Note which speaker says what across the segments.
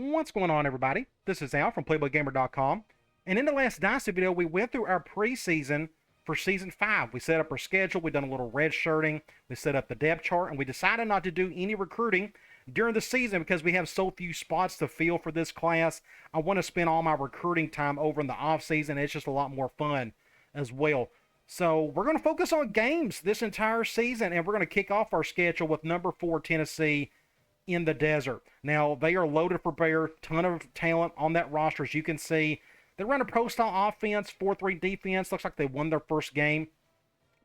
Speaker 1: What's going on, everybody? This is Al from PlaybookGamer.com, and in the last Dynasty video, we went through our preseason for Season 5. We set up our schedule, we done a little red shirting, we set up the depth chart, and we decided not to do any recruiting during the season because we have so few spots to fill for this class. I want to spend all my recruiting time over in the off season. It's just a lot more fun as well. So we're going to focus on games this entire season, and we're going to kick off our schedule with number 4 Tennessee in the desert. Now, they are loaded for bear, ton of talent on that roster. As you can see, they run a pro-style offense, 4-3 defense. Looks like they won their first game.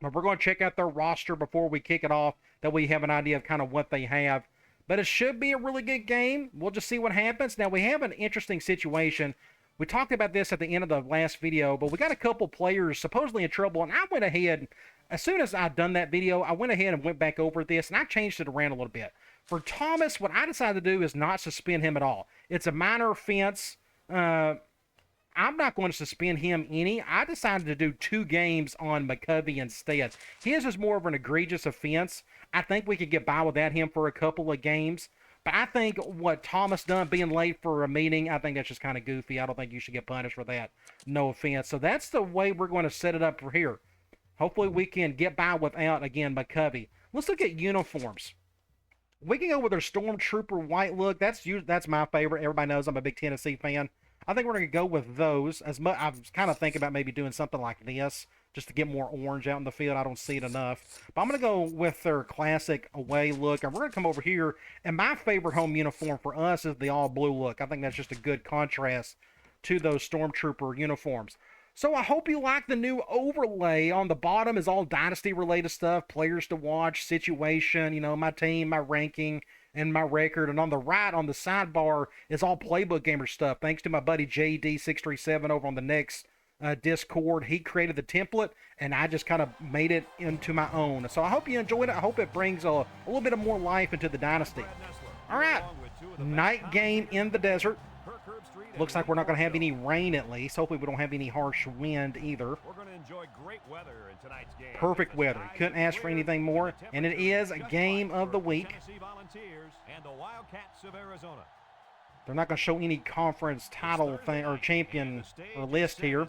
Speaker 1: But we're going to check out their roster before we kick it off, that we have an idea of kind of what they have. But it should be a really good game. We'll just see what happens. Now, we have an interesting situation. We talked about this at the end of the last video, but we got a couple players supposedly in trouble, and I went ahead, as soon as I'd done that video, I went ahead and went back over this, and I changed it around a little bit. For Thomas, what I decided to do is not suspend him at all. It's a minor offense. I'm not going to suspend him any. I decided to do 2 games on McCovey instead. His is more of an egregious offense. I think we could get by without him for a couple of games. But I think what Thomas done, being late for a meeting, I think that's just kind of goofy. I don't think you should get punished for that. No offense. So that's the way we're going to set it up for here. Hopefully we can get by without, again, McCovey. Let's look at uniforms. We can go with our Stormtrooper white look. That's my favorite. Everybody knows I'm a big Tennessee fan. I think we're going to go with those. I was kind of thinking about maybe doing something like this, just to get more orange out in the field. I don't see it enough. But I'm going to go with their classic away look. And we're going to come over here. And my favorite home uniform for us is the all-blue look. I think that's just a good contrast to those Stormtrooper uniforms. So I hope you like the new overlay. On the bottom is all Dynasty-related stuff, players to watch, situation, you know, my team, my ranking, and my record. And on the right, on the sidebar, is all Playbook Gamer stuff. Thanks to my buddy JD637 over on the Next Discord. He created the template, and I just kind of made it into my own. So I hope you enjoyed it. I hope it brings a little bit of more life into the Dynasty. All right, night game in the desert. Looks like we're not going to have any rain, at least. Hopefully we don't have any harsh wind either.
Speaker 2: We're going to enjoy great weather in tonight's game.
Speaker 1: Perfect weather. Couldn't ask for anything more. And it is a game of the week.
Speaker 2: Tennessee Volunteers and the Wildcats of Arizona.
Speaker 1: They're not going to show any conference title thing or champion or list here.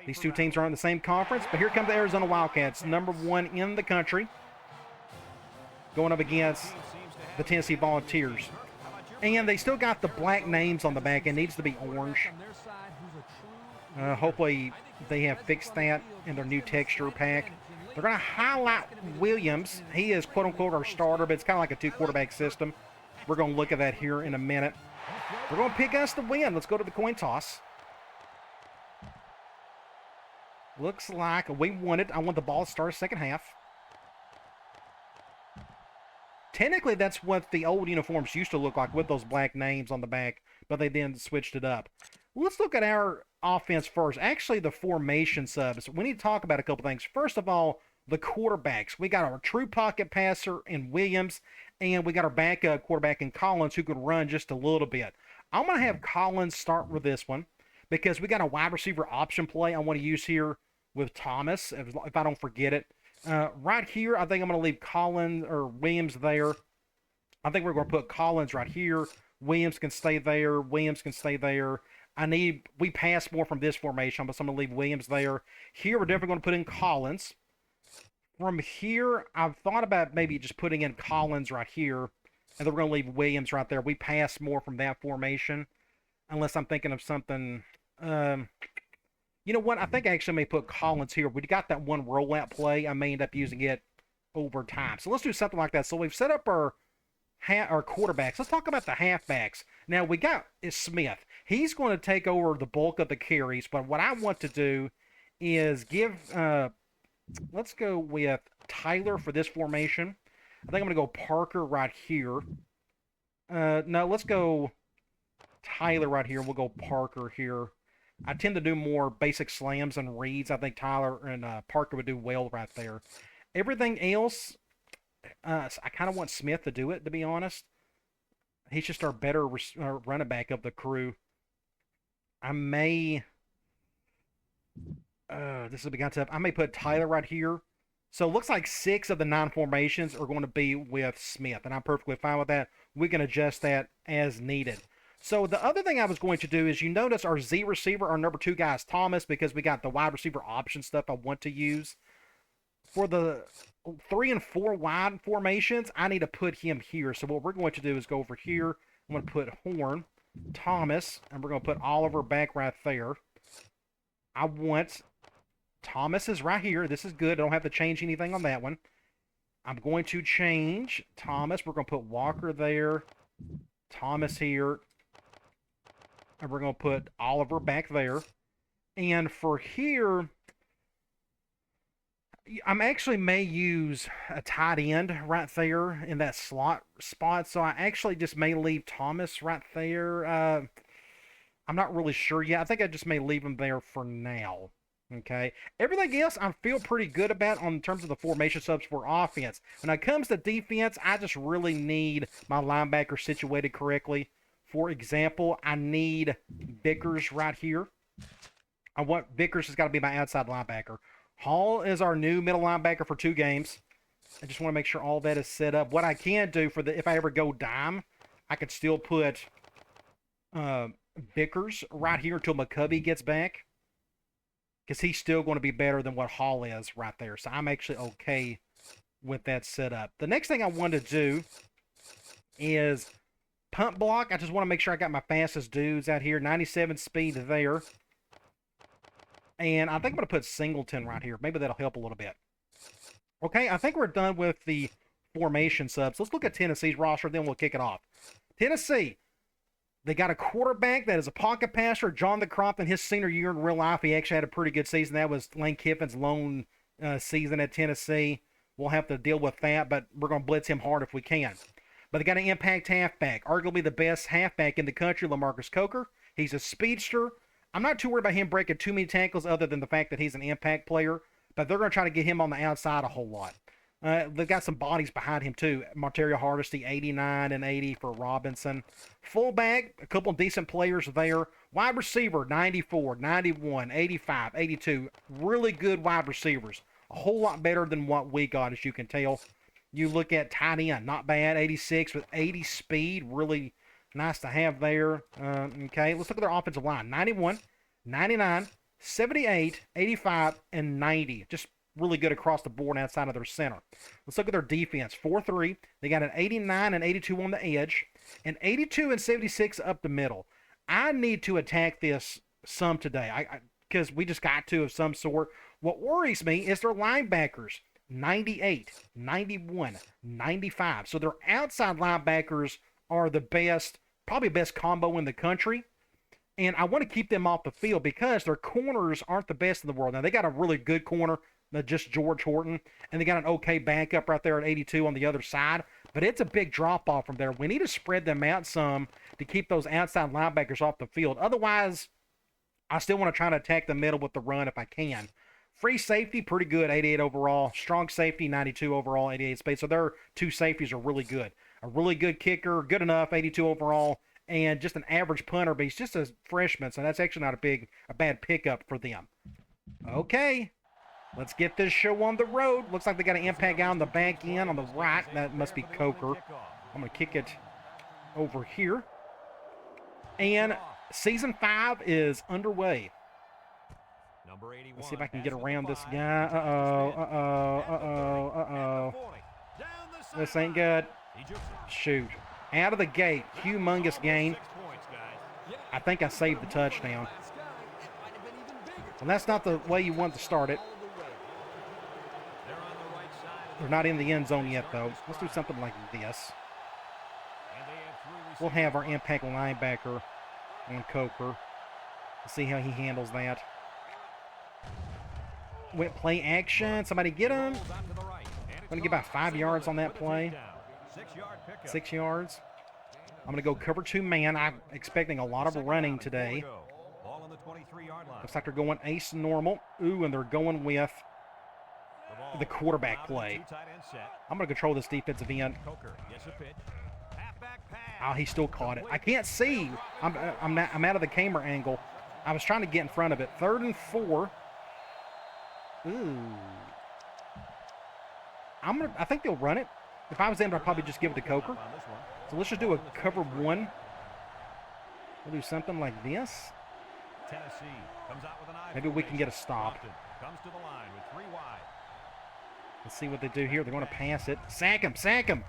Speaker 1: These two teams are in the same conference. But here come the Arizona Wildcats, number 1 in the country, going up against the Tennessee Volunteers. And they still got the black names on the back. It needs to be orange. Hopefully they have fixed that in their new texture pack. They're going to highlight Williams. He is, quote-unquote, our starter, but it's kind of like a 2-quarterback system. We're going to look at that here in a minute. We're going to pick us to win. Let's go to the coin toss. Looks like we won it. I want the ball to start second half. Technically, that's what the old uniforms used to look like with those black names on the back, but they then switched it up. Let's look at our offense first. Actually, the formation subs. We need to talk about a couple things. First of all, the quarterbacks. We got our true pocket passer in Williams, and we got our backup quarterback in Collins who could run just a little bit. I'm going to have Collins start with this one because we got a wide receiver option play I want to use here with Thomas, if I don't forget it. Right here, I think I'm going to leave Collins or Williams there. I think we're going to put Collins right here. Williams can stay there. Williams can stay there. We pass more from this formation, but so I'm going to leave Williams there. Here, we're definitely going to put in Collins. From here, I've thought about maybe just putting in Collins right here, and then we're going to leave Williams right there. We pass more from that formation, unless I'm thinking of something. You know what? I think I actually may put Collins here. We got that one rollout play. I may end up using it over time. So let's do something like that. So we've set up our quarterbacks. Let's talk about the halfbacks. Now we got is Smith. He's going to take over the bulk of the carries. But what I want to do is give. Let's go with Tyler for this formation. I think I'm going to go Parker right here. No, let's go Tyler right here. We'll go Parker here. I tend to do more basic slams and reads. I think Tyler and Parker would do well right there. Everything else, I kind of want Smith to do it, to be honest. He's just our better running back of the crew. I may... this will be kind of tough. I may put Tyler right here. So it looks like 6 of the 9 formations are going to be with Smith, and I'm perfectly fine with that. We can adjust that as needed. So the other thing I was going to do is, you notice our Z receiver, our number 2 guy is Thomas, because we got the wide receiver option stuff I want to use. For the 3 and 4 wide formations, I need to put him here. So what we're going to do is go over here. I'm going to put Horn, Thomas, and we're going to put Oliver back right there. I want Thomas is right here. This is good. I don't have to change anything on that one. I'm going to change Thomas. We're going to put Walker there, Thomas here, and we're going to put Oliver back there. And for here, I'm actually may use a tight end right there in that slot spot. So I actually just may leave Thomas right there. I'm not really sure yet. I think I just may leave him there for now. Okay. Everything else I feel pretty good about in terms of the formation subs for offense. When it comes to defense, I just really need my linebacker situated correctly. For example, I need Vickers right here. I want Vickers has got to be my outside linebacker. Hall is our new middle linebacker for 2 games. I just want to make sure all that is set up. What I can do for the, if I ever go dime, I could still put Vickers right here until McCubby gets back, because he's still going to be better than what Hall is right there. So I'm actually okay with that setup. The next thing I want to do is punt block. I just want to make sure I got my fastest dudes out here. 97 speed there. And I think I'm going to put Singleton right here. Maybe that'll help a little bit. Okay, I think we're done with the formation subs. Let's look at Tennessee's roster, then we'll kick it off. Tennessee, they got a quarterback that is a pocket passer, John the Crompton. His senior year in real life, he actually had a pretty good season. That was Lane Kiffin's lone season at Tennessee. We'll have to deal with that, but we're going to blitz him hard if we can. But they got an impact halfback, arguably the best halfback in the country, LaMarcus Coker. He's a speedster. I'm not too worried about him breaking too many tackles other than the fact that he's an impact player, but they're going to try to get him on the outside a whole lot. They've got some bodies behind him, too. Martario Hardesty, 89 and 80 for Robinson. Fullback, a couple of decent players there. Wide receiver, 94, 91, 85, 82. Really good wide receivers. A whole lot better than what we got, as you can tell. You look at tight end, not bad. 86 with 80 speed. Really nice to have there. Okay, let's look at their offensive line. 91, 99, 78, 85, and 90. Just really good across the board outside of their center. Let's look at their defense. 4-3. They got an 89 and 82 on the edge, and 82 and 76 up the middle. I need to attack this some today, because we just got to of some sort. What worries me is their linebackers. 98, 91, 95. So their outside linebackers are the best, probably best combo in the country. And I want to keep them off the field because their corners aren't the best in the world. Now, they got a really good corner, just George Horton, and they got an okay backup right there at 82 on the other side. But it's a big drop-off from there. We need to spread them out some to keep those outside linebackers off the field. Otherwise, I still want to try to attack the middle with the run if I can. Free safety, pretty good, 88 overall. Strong safety, 92 overall, 88 speed. So their 2 safeties are really good. A really good kicker, good enough, 82 overall. And just an average punter, but he's just a freshman, so that's actually not a bad pickup for them. Okay, let's get this show on the road. Looks like they got an impact guy on the back end on the right. That must be Coker. I'm going to kick it over here. And Season 5 is underway. Let's see if I can get around this guy. This ain't good. Shoot. Out of the gate, humongous gain. I think I saved the touchdown. And that's not the way you want to start it. They're not in the end zone yet, though. Let's do something like this. We'll have our impact linebacker on Coker. Let's see how he handles that. Went play action. Somebody get him. Going to get about 5 yards on that play. 6 yards. I'm going to go cover 2 man. I'm expecting a lot of running today. Looks like they're going ace normal. Ooh, and they're going with the quarterback play. I'm going to control this defensive end. Oh, he still caught it. I can't see. I'm out of the camera angle. I was trying to get in front of it. 3rd and 4. Ooh. I think they'll run it. If I was them, I'd probably just give it to Coker. So let's just do a cover 1. We'll do something like this.
Speaker 2: Tennessee comes out with an eye
Speaker 1: Maybe we can get a
Speaker 2: formation.
Speaker 1: stop.
Speaker 2: Compton comes to the line with 3 wide.
Speaker 1: Let's see what they do here. They're going to pass it. Sack him, sack him.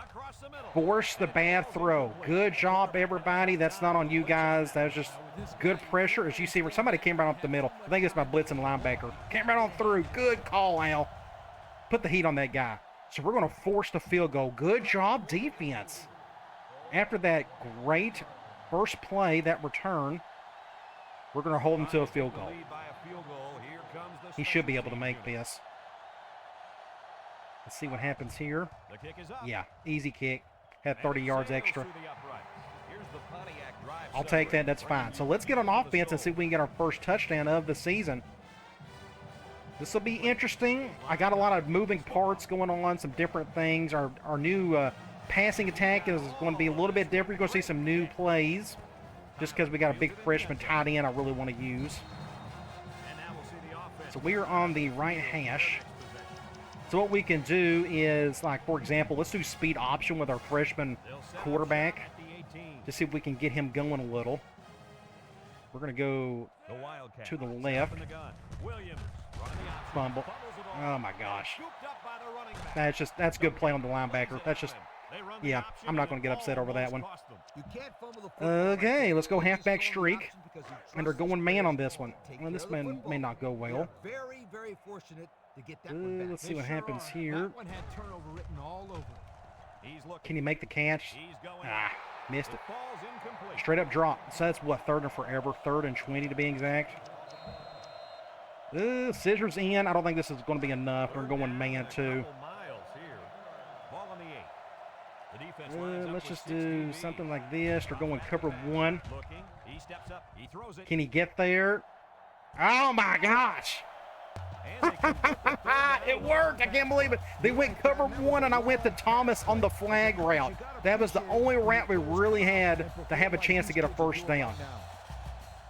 Speaker 2: Across the middle.
Speaker 1: Force the bad throw. Good job, everybody. That's not on you guys. That was just good pressure. As you see, where somebody came right up the middle. I think it's my blitzing linebacker. Came right on through. Good call, Al. Put the heat on that guy. So we're going to force the field goal. Good job, defense. After that great first play, that return, we're going to hold him to a field goal. He should be able to make this. Let's see what happens here. Yeah, easy kick. Had 30 yards extra. I'll take that. That's fine. So let's get on offense and see if we can get our first touchdown of the season. This will be interesting. I got a lot of moving parts going on, some different things. Our new passing attack is going to be a little bit different. You're going to see some new plays just because we got a big freshman tight end I really want to use. So we are on the right hash. So what we can do is, like, for example, let's do speed option with our freshman quarterback to see if we can get him going a little. We're going to go to the left. Fumble. Oh, my gosh. That's good play on the linebacker. That's just, yeah, I'm not going to get upset over that one. Okay, let's go halfback streak. And they're going man on this one. Well, this man may not go well.
Speaker 3: Very, very fortunate to get that one back.
Speaker 1: Let's see what happens here. Can he make the catch? Ah, missed it. Straight up drop. So that's what, third and forever, 3rd and 20 to be exact. Scissors in. I don't think this is going to be enough. We're going man too. Let's just do something like this. They're going cover 1. Can he get there? Oh my gosh! It worked. I can't believe it. They went cover 1 and I went to Thomas on the flag route. That was the only route we really had to have a chance to get a first down.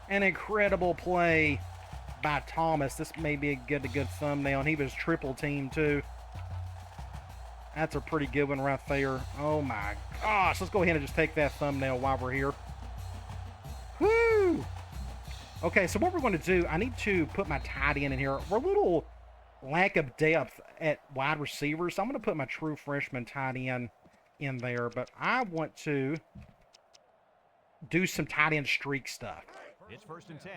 Speaker 1: An incredible play by Thomas. This may be a good thumbnail. And he was triple team too. That's a pretty good one right there. Oh my gosh. Let's go ahead and just take that thumbnail while we're here. Woo! Okay, so what we're going to do, I need to put my tight end in here. We're a little lack of depth at wide receiver, so I'm going to put my true freshman tight end in there. But I want to do some tight end streak stuff.
Speaker 2: It's 1st and 10.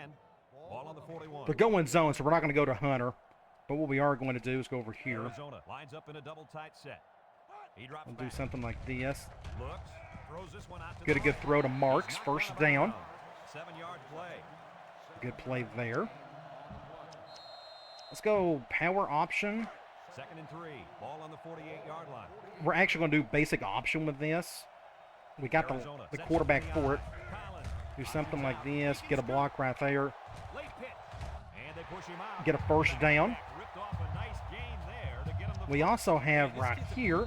Speaker 2: Ball on the 41.
Speaker 1: They're going zone, so we're not going to go to Hunter. But what we are going to do is go over here.
Speaker 2: Arizona lines up in a double tight set. He drops
Speaker 1: We'll do something like this.
Speaker 2: Looks, throws this one out to
Speaker 1: Get a good throw to Marks. First down.
Speaker 2: 7-yard play.
Speaker 1: Good play there. Let's go power option.
Speaker 2: 2nd and 3. Ball on the 48-yard line.
Speaker 1: We're actually going to do basic option with this. We got the quarterback for it. Do something like this. Get a block right there. Get a first down. We also have right here,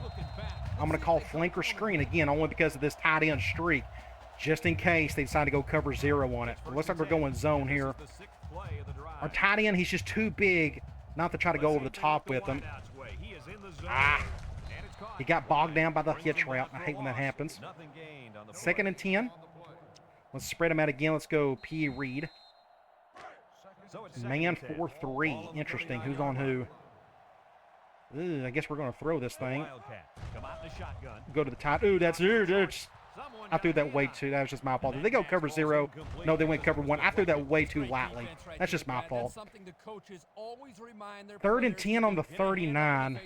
Speaker 1: I'm going to call flanker screen again, only because of this tight end streak, just in case they decide to go cover 0 on it. It looks like we're going zone here. Our tight end, he's just too big not to try to go over the top with him. Ah, he got bogged down by the hitch route. I hate when that happens. 2nd and 10. Let's spread him out again. Let's go P. Reed. Man 4-3. Interesting. Who's on who? Ooh, I guess we're going to throw this thing. Go to the tight. Ooh, that's I threw that way too. That was just my fault. Did they go cover 0? No, they went cover 1. I threw that way too lightly. That's just my fault. 3rd and 10 on the 39.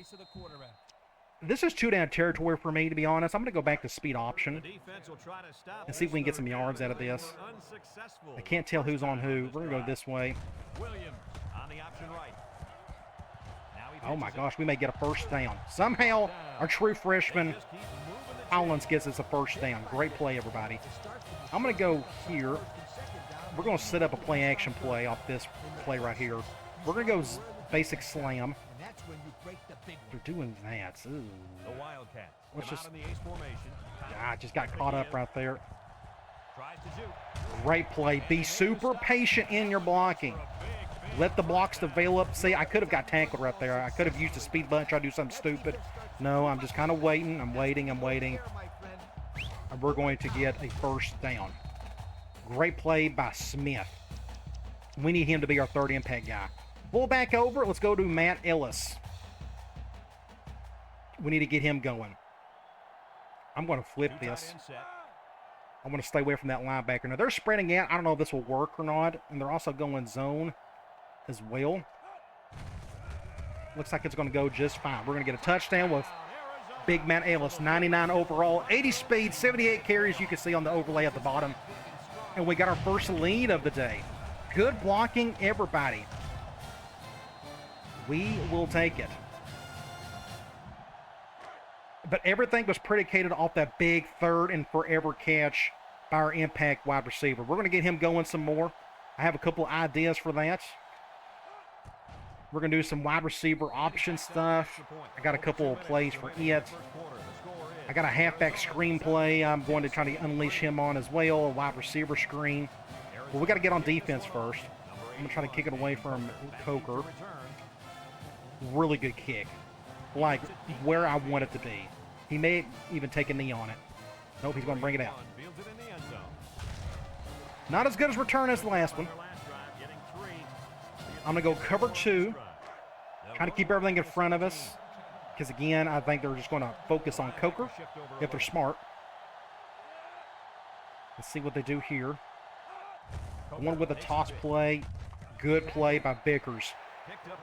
Speaker 1: This is 2-down territory for me, to be honest. I'm going to go back to speed option and see if we can get some yards out of this. I can't tell who's on who. We're going to go this way. Oh my gosh, we may get a first down. Somehow, our true freshman, Collins, gets us a first down. Great play, everybody. I'm going to go here. We're going to set up a play action play off this play right here. We're going to go basic slam. They're doing that. Ooh.
Speaker 2: The Wildcats.
Speaker 1: Let's just,
Speaker 2: in the ace formation.
Speaker 1: I just got caught up right there. Great play. Be super patient in your blocking. Let the blocks develop. See, I could have got tackled right there. I could have used a speed button, try to do something stupid. No, I'm just kind of waiting. I'm waiting. And we're going to get a first down. Great play by Smith. We need him to be our third impact guy. Pull back over. Let's go to Matt Ellis. We need to get him going. I'm going to flip this. I'm going to stay away from that linebacker. Now, they're spreading out. I don't know if this will work or not. And they're also going zone as well. Looks like it's going to go just fine. We're going to get a touchdown with big Matt Ellis. 99 overall, 80 speed, 78 carries. You can see on the overlay at the bottom. And we got our first lead of the day. Good blocking, everybody. We will take it. But everything was predicated off that big third and forever catch by our impact wide receiver. We're going to get him going some more. I have a couple ideas for that. We're going to do some wide receiver option stuff. I got a couple of plays for it. I got a halfback screen play I'm going to try to unleash him on as well, a wide receiver screen. Well, we got to get on defense first. I'm going to try to kick it away from Coker. Really good kick. Like where I want it to be. He may even take a knee on it. Nope, he's going to bring it out. Not as good as return as the last one. I'm going to go cover 2. Trying to keep everything in front of us. Because, again, I think they're just going to focus on Coker if they're smart. Let's see what they do here. One with a toss play. Good play by Vickers.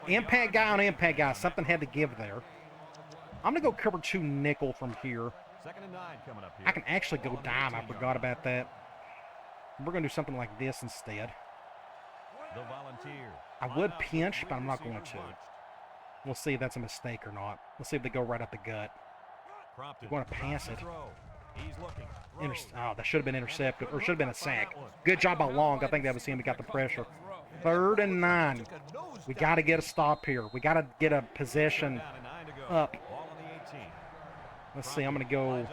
Speaker 1: Impact guy on impact guy. Something had to give there. I'm going to go cover 2 nickel from here. I can actually go dime. I forgot about that. We're going to do something like this instead. I would pinch, but I'm not going to. We'll see if that's a mistake or not. Let's see if they go right up the gut. They're going to pass it. Oh, that should have been intercepted, or should have been a sack. Good job by Long. I think that was him who got the pressure. 3rd and 9. We got to get a stop here. We got to get a possession up. Let's see. I'm going to go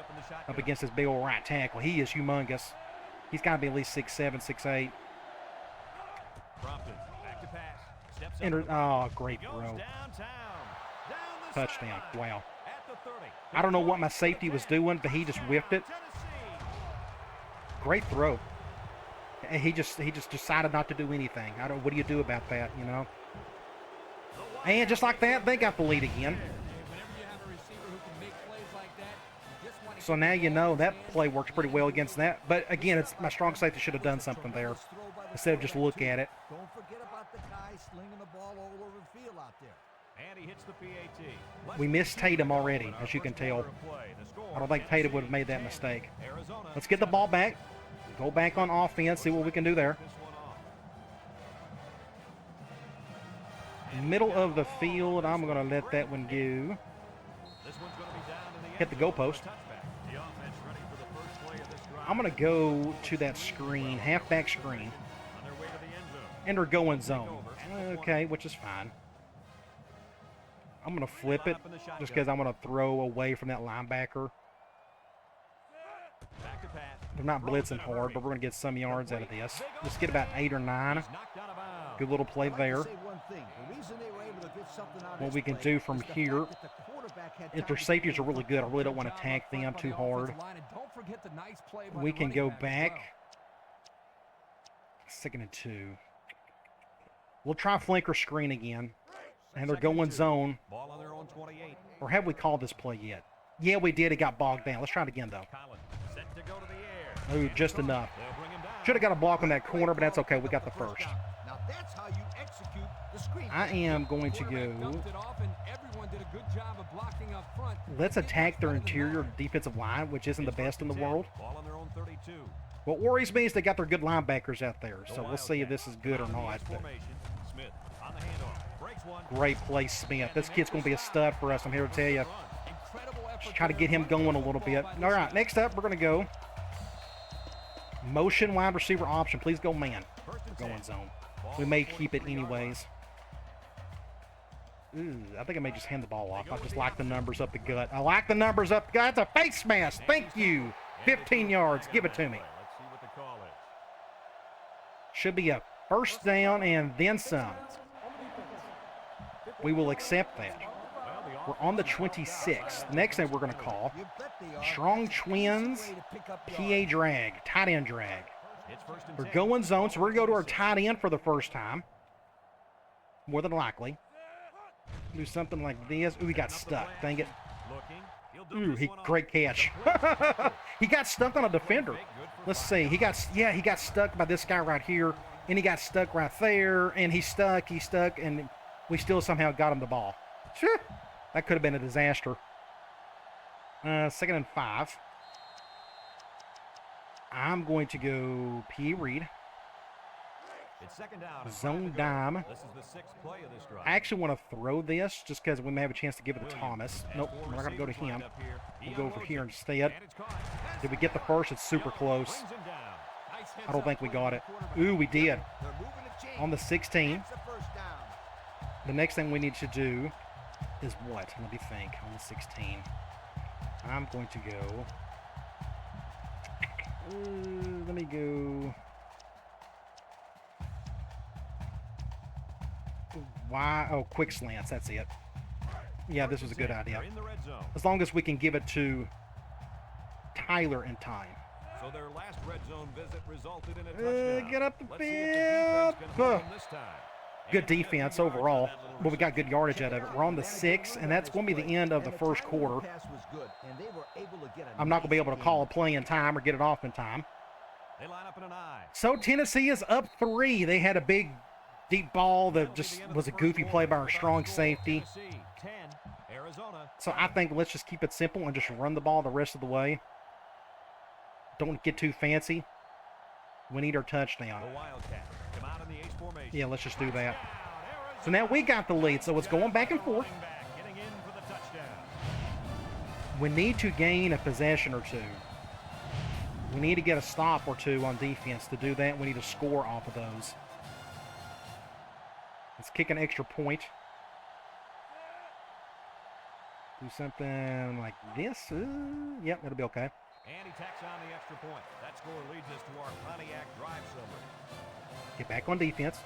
Speaker 1: up against this big old right tackle. He is humongous. He's got to be at least 6'7", 6'8". Oh, great throw. Touchdown. Wow. I don't know what my safety was doing, but he just whipped it. Great throw. And he just decided not to do anything. What do you do about that, you know? And just like that, they got the lead again. So now you know that play works pretty well against that. But again, it's my strong safety should have done something there instead of just look at it.
Speaker 3: Don't forget about the guy slinging the ball all over the field out there.
Speaker 2: And he hits the PAT.
Speaker 1: We missed Tatum already, as you can tell. I don't think Tatum would have made that mistake. Let's get the ball back. Go back on offense, see what we can do there. Middle of the field, I'm going to let that one go. Hit the goalpost. I'm going to go to that screen, halfback screen. And they're going zone. Okay, which is fine. I'm going to flip it just because I'm going to throw away from that linebacker. They're not blitzing hard, but we're going to get some yards out of this. Let's get about 8 or 9. Good little play there. What we can do from here, if their safeties are really good, I really don't want to attack them too hard. We can go back. 2nd and 2. We'll try flanker screen again. And they're going zone. Or have we called this play yet? Yeah, we did. It got bogged down. Let's try it again, though. Oh, just enough. Should have got a block on that corner, but that's okay. We got the first. I am going to go. Let's attack their interior defensive line, which isn't the best in the world. What worries me is they got their good linebackers out there, so we'll see if this is good or not. But great play, Smith. This kid's going to be a stud for us, I'm here to tell you. Just try to get him going a little bit. All right, next up, we're going to go motion wide receiver option. Please go man. We're going zone. We may keep it anyways. Ooh, I think I may just hand the ball off. I just like the numbers up the gut. I like the numbers up the gut. It's a face mask. Thank you. 15 yards. Give it to me. Should be a first down and then some. We will accept that. We're on the 26th. Next thing we're going to call Strong Twins PA drag, tight end drag.
Speaker 2: It's first and
Speaker 1: We're
Speaker 2: 10.
Speaker 1: going zone, so we're going to go to our tight end for the first time. More than likely. Do something like this. Ooh, he got stuck. Dang it.
Speaker 2: Looking. He'll do
Speaker 1: Ooh,
Speaker 2: this one
Speaker 1: great
Speaker 2: off.
Speaker 1: catch.
Speaker 2: Complete.
Speaker 1: He got stuck on a defender.
Speaker 2: Good for
Speaker 1: Let's
Speaker 2: 5.
Speaker 1: see. He got stuck by this guy right here, and he got stuck right there, and he's stuck, and we still somehow got him the ball. Phew. That could have been a disaster. 2nd and 5. I'm going to go P. Reed.
Speaker 2: It's second down. and
Speaker 1: Zone
Speaker 2: 5 to go.
Speaker 1: dime.
Speaker 2: This is the 6th play of this drive.
Speaker 1: I actually want to throw this just because we may have a chance to give it to
Speaker 2: Williams
Speaker 1: Thomas.
Speaker 2: has
Speaker 1: Nope,
Speaker 2: 4
Speaker 1: we're not going to go to
Speaker 2: receivers
Speaker 1: him.
Speaker 2: lined up here. He
Speaker 1: We'll go over
Speaker 2: unloads
Speaker 1: here
Speaker 2: it.
Speaker 1: instead.
Speaker 2: And it's caught.
Speaker 1: Did we get the first? It's super close.
Speaker 2: Brings him down. Nice heads
Speaker 1: I don't
Speaker 2: up
Speaker 1: think we
Speaker 2: play
Speaker 1: got
Speaker 2: by
Speaker 1: it.
Speaker 2: the quarterback.
Speaker 1: Ooh, we did.
Speaker 3: They're moving the chains.
Speaker 1: On the 16.
Speaker 3: That's the first down.
Speaker 1: The next thing we need to do is what? Let me think. On the 16. I'm going to go... let me go... Why? Oh, quick slants. That's it. Yeah, this was a good idea.
Speaker 2: They're in the red zone.
Speaker 1: As long as we can give it to Tyler in time.
Speaker 2: So their last red zone visit resulted in a touchdown.
Speaker 1: Get up the
Speaker 2: Let's see if the defense
Speaker 1: field.
Speaker 2: can hold them this time.
Speaker 1: Good
Speaker 2: And he gets
Speaker 1: defense
Speaker 2: the yards
Speaker 1: overall,
Speaker 2: on that little
Speaker 1: but we got
Speaker 2: reception.
Speaker 1: good yardage out of it. We're on the 6, and that's going to be the end of the first quarter. I'm not going to be able to call a play in time or get it off in time.
Speaker 2: They line up in an I.
Speaker 1: So Tennessee is up 3. They had a big, deep ball that just was a goofy play by our strong safety.
Speaker 2: Tennessee, 10, Arizona.
Speaker 1: So I think let's just keep it simple and just run the ball the rest of the way. Don't get too fancy. We need our touchdown.
Speaker 2: The Wildcats come out in the ace formation.
Speaker 1: Yeah, let's just do that. So now we got the lead, so it's going back and forth.
Speaker 2: Running back, getting in for the touchdown.
Speaker 1: We need to gain a possession or two. We need to get a stop or two on defense. To do that, we need to score off of those. Let's kick an extra point. Do something like this. Yep, that'll be okay.
Speaker 2: And he tacks on the extra point. That score leads us to our Pontiac drive summary.
Speaker 1: Get back on defense.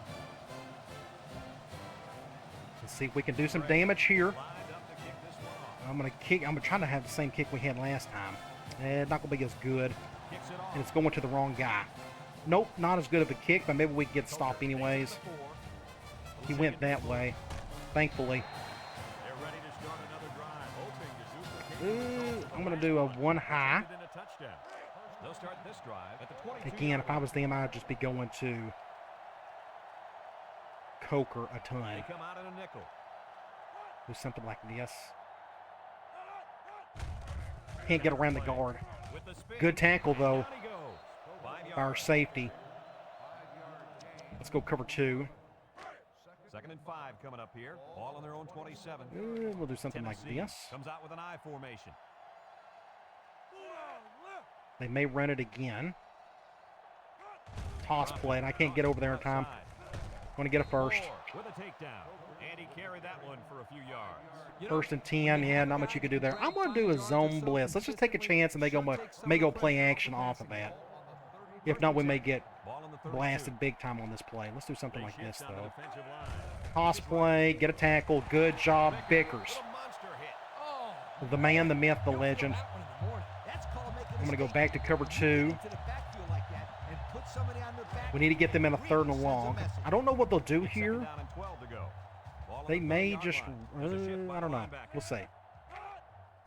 Speaker 1: Let's see if we can do some damage here.
Speaker 2: Lined up to kick this one off.
Speaker 1: I'm gonna try to have the same kick we had last time. Not gonna be as good,
Speaker 2: Kicks it off.
Speaker 1: and it's going to the wrong guy. Nope, not as good of a kick, but maybe we can get stopped anyways. He went that way, thankfully.
Speaker 2: They're ready to start another drive, hoping to duplicate.
Speaker 1: I'm gonna do a one high.
Speaker 2: In a touchdown. They'll start this drive at the 22.
Speaker 1: Again, if I was them, I'd just be going to Coker a
Speaker 2: They
Speaker 1: ton.
Speaker 2: come out in a nickel.
Speaker 1: Do something like this. Can't get around the guard.
Speaker 2: With the spin.
Speaker 1: Good tackle, though,
Speaker 2: Down he goes. 5
Speaker 1: by our
Speaker 2: yards.
Speaker 1: safety. Let's go cover 2.
Speaker 2: 2nd and 5 coming up here. Ball on their own 27.
Speaker 1: We'll do something like
Speaker 2: Tennessee
Speaker 1: this.
Speaker 2: comes out with an I formation.
Speaker 1: They may run it again. Toss play, and I can't get over there in time. Going to get a first.
Speaker 2: With a takedown. And he carried that one for a few yards.
Speaker 1: 1st and 10. Yeah, not much you can do there. I'm going to do a zone blitz. Let's just take a chance, and they may go play action off of that. If not, we may get
Speaker 2: Ball on the 32.
Speaker 1: blasted big time on this play. Let's do something
Speaker 2: They
Speaker 1: like this,
Speaker 2: shift on the
Speaker 1: though.
Speaker 2: defensive line.
Speaker 1: Toss play, get a tackle. Good job, Bickers.
Speaker 2: With a monster hit.
Speaker 1: The man, the myth, the legend. I'm going to go back to cover 2. We need to get them in a 3rd and long. I don't know what they'll do
Speaker 2: It's
Speaker 1: here.
Speaker 2: 2nd down and 12 to go. Ball on
Speaker 1: They
Speaker 2: the
Speaker 1: may
Speaker 2: 30-yard
Speaker 1: just,
Speaker 2: line. There's a shift by
Speaker 1: I don't
Speaker 2: the
Speaker 1: know.
Speaker 2: linebacker.
Speaker 1: We'll see.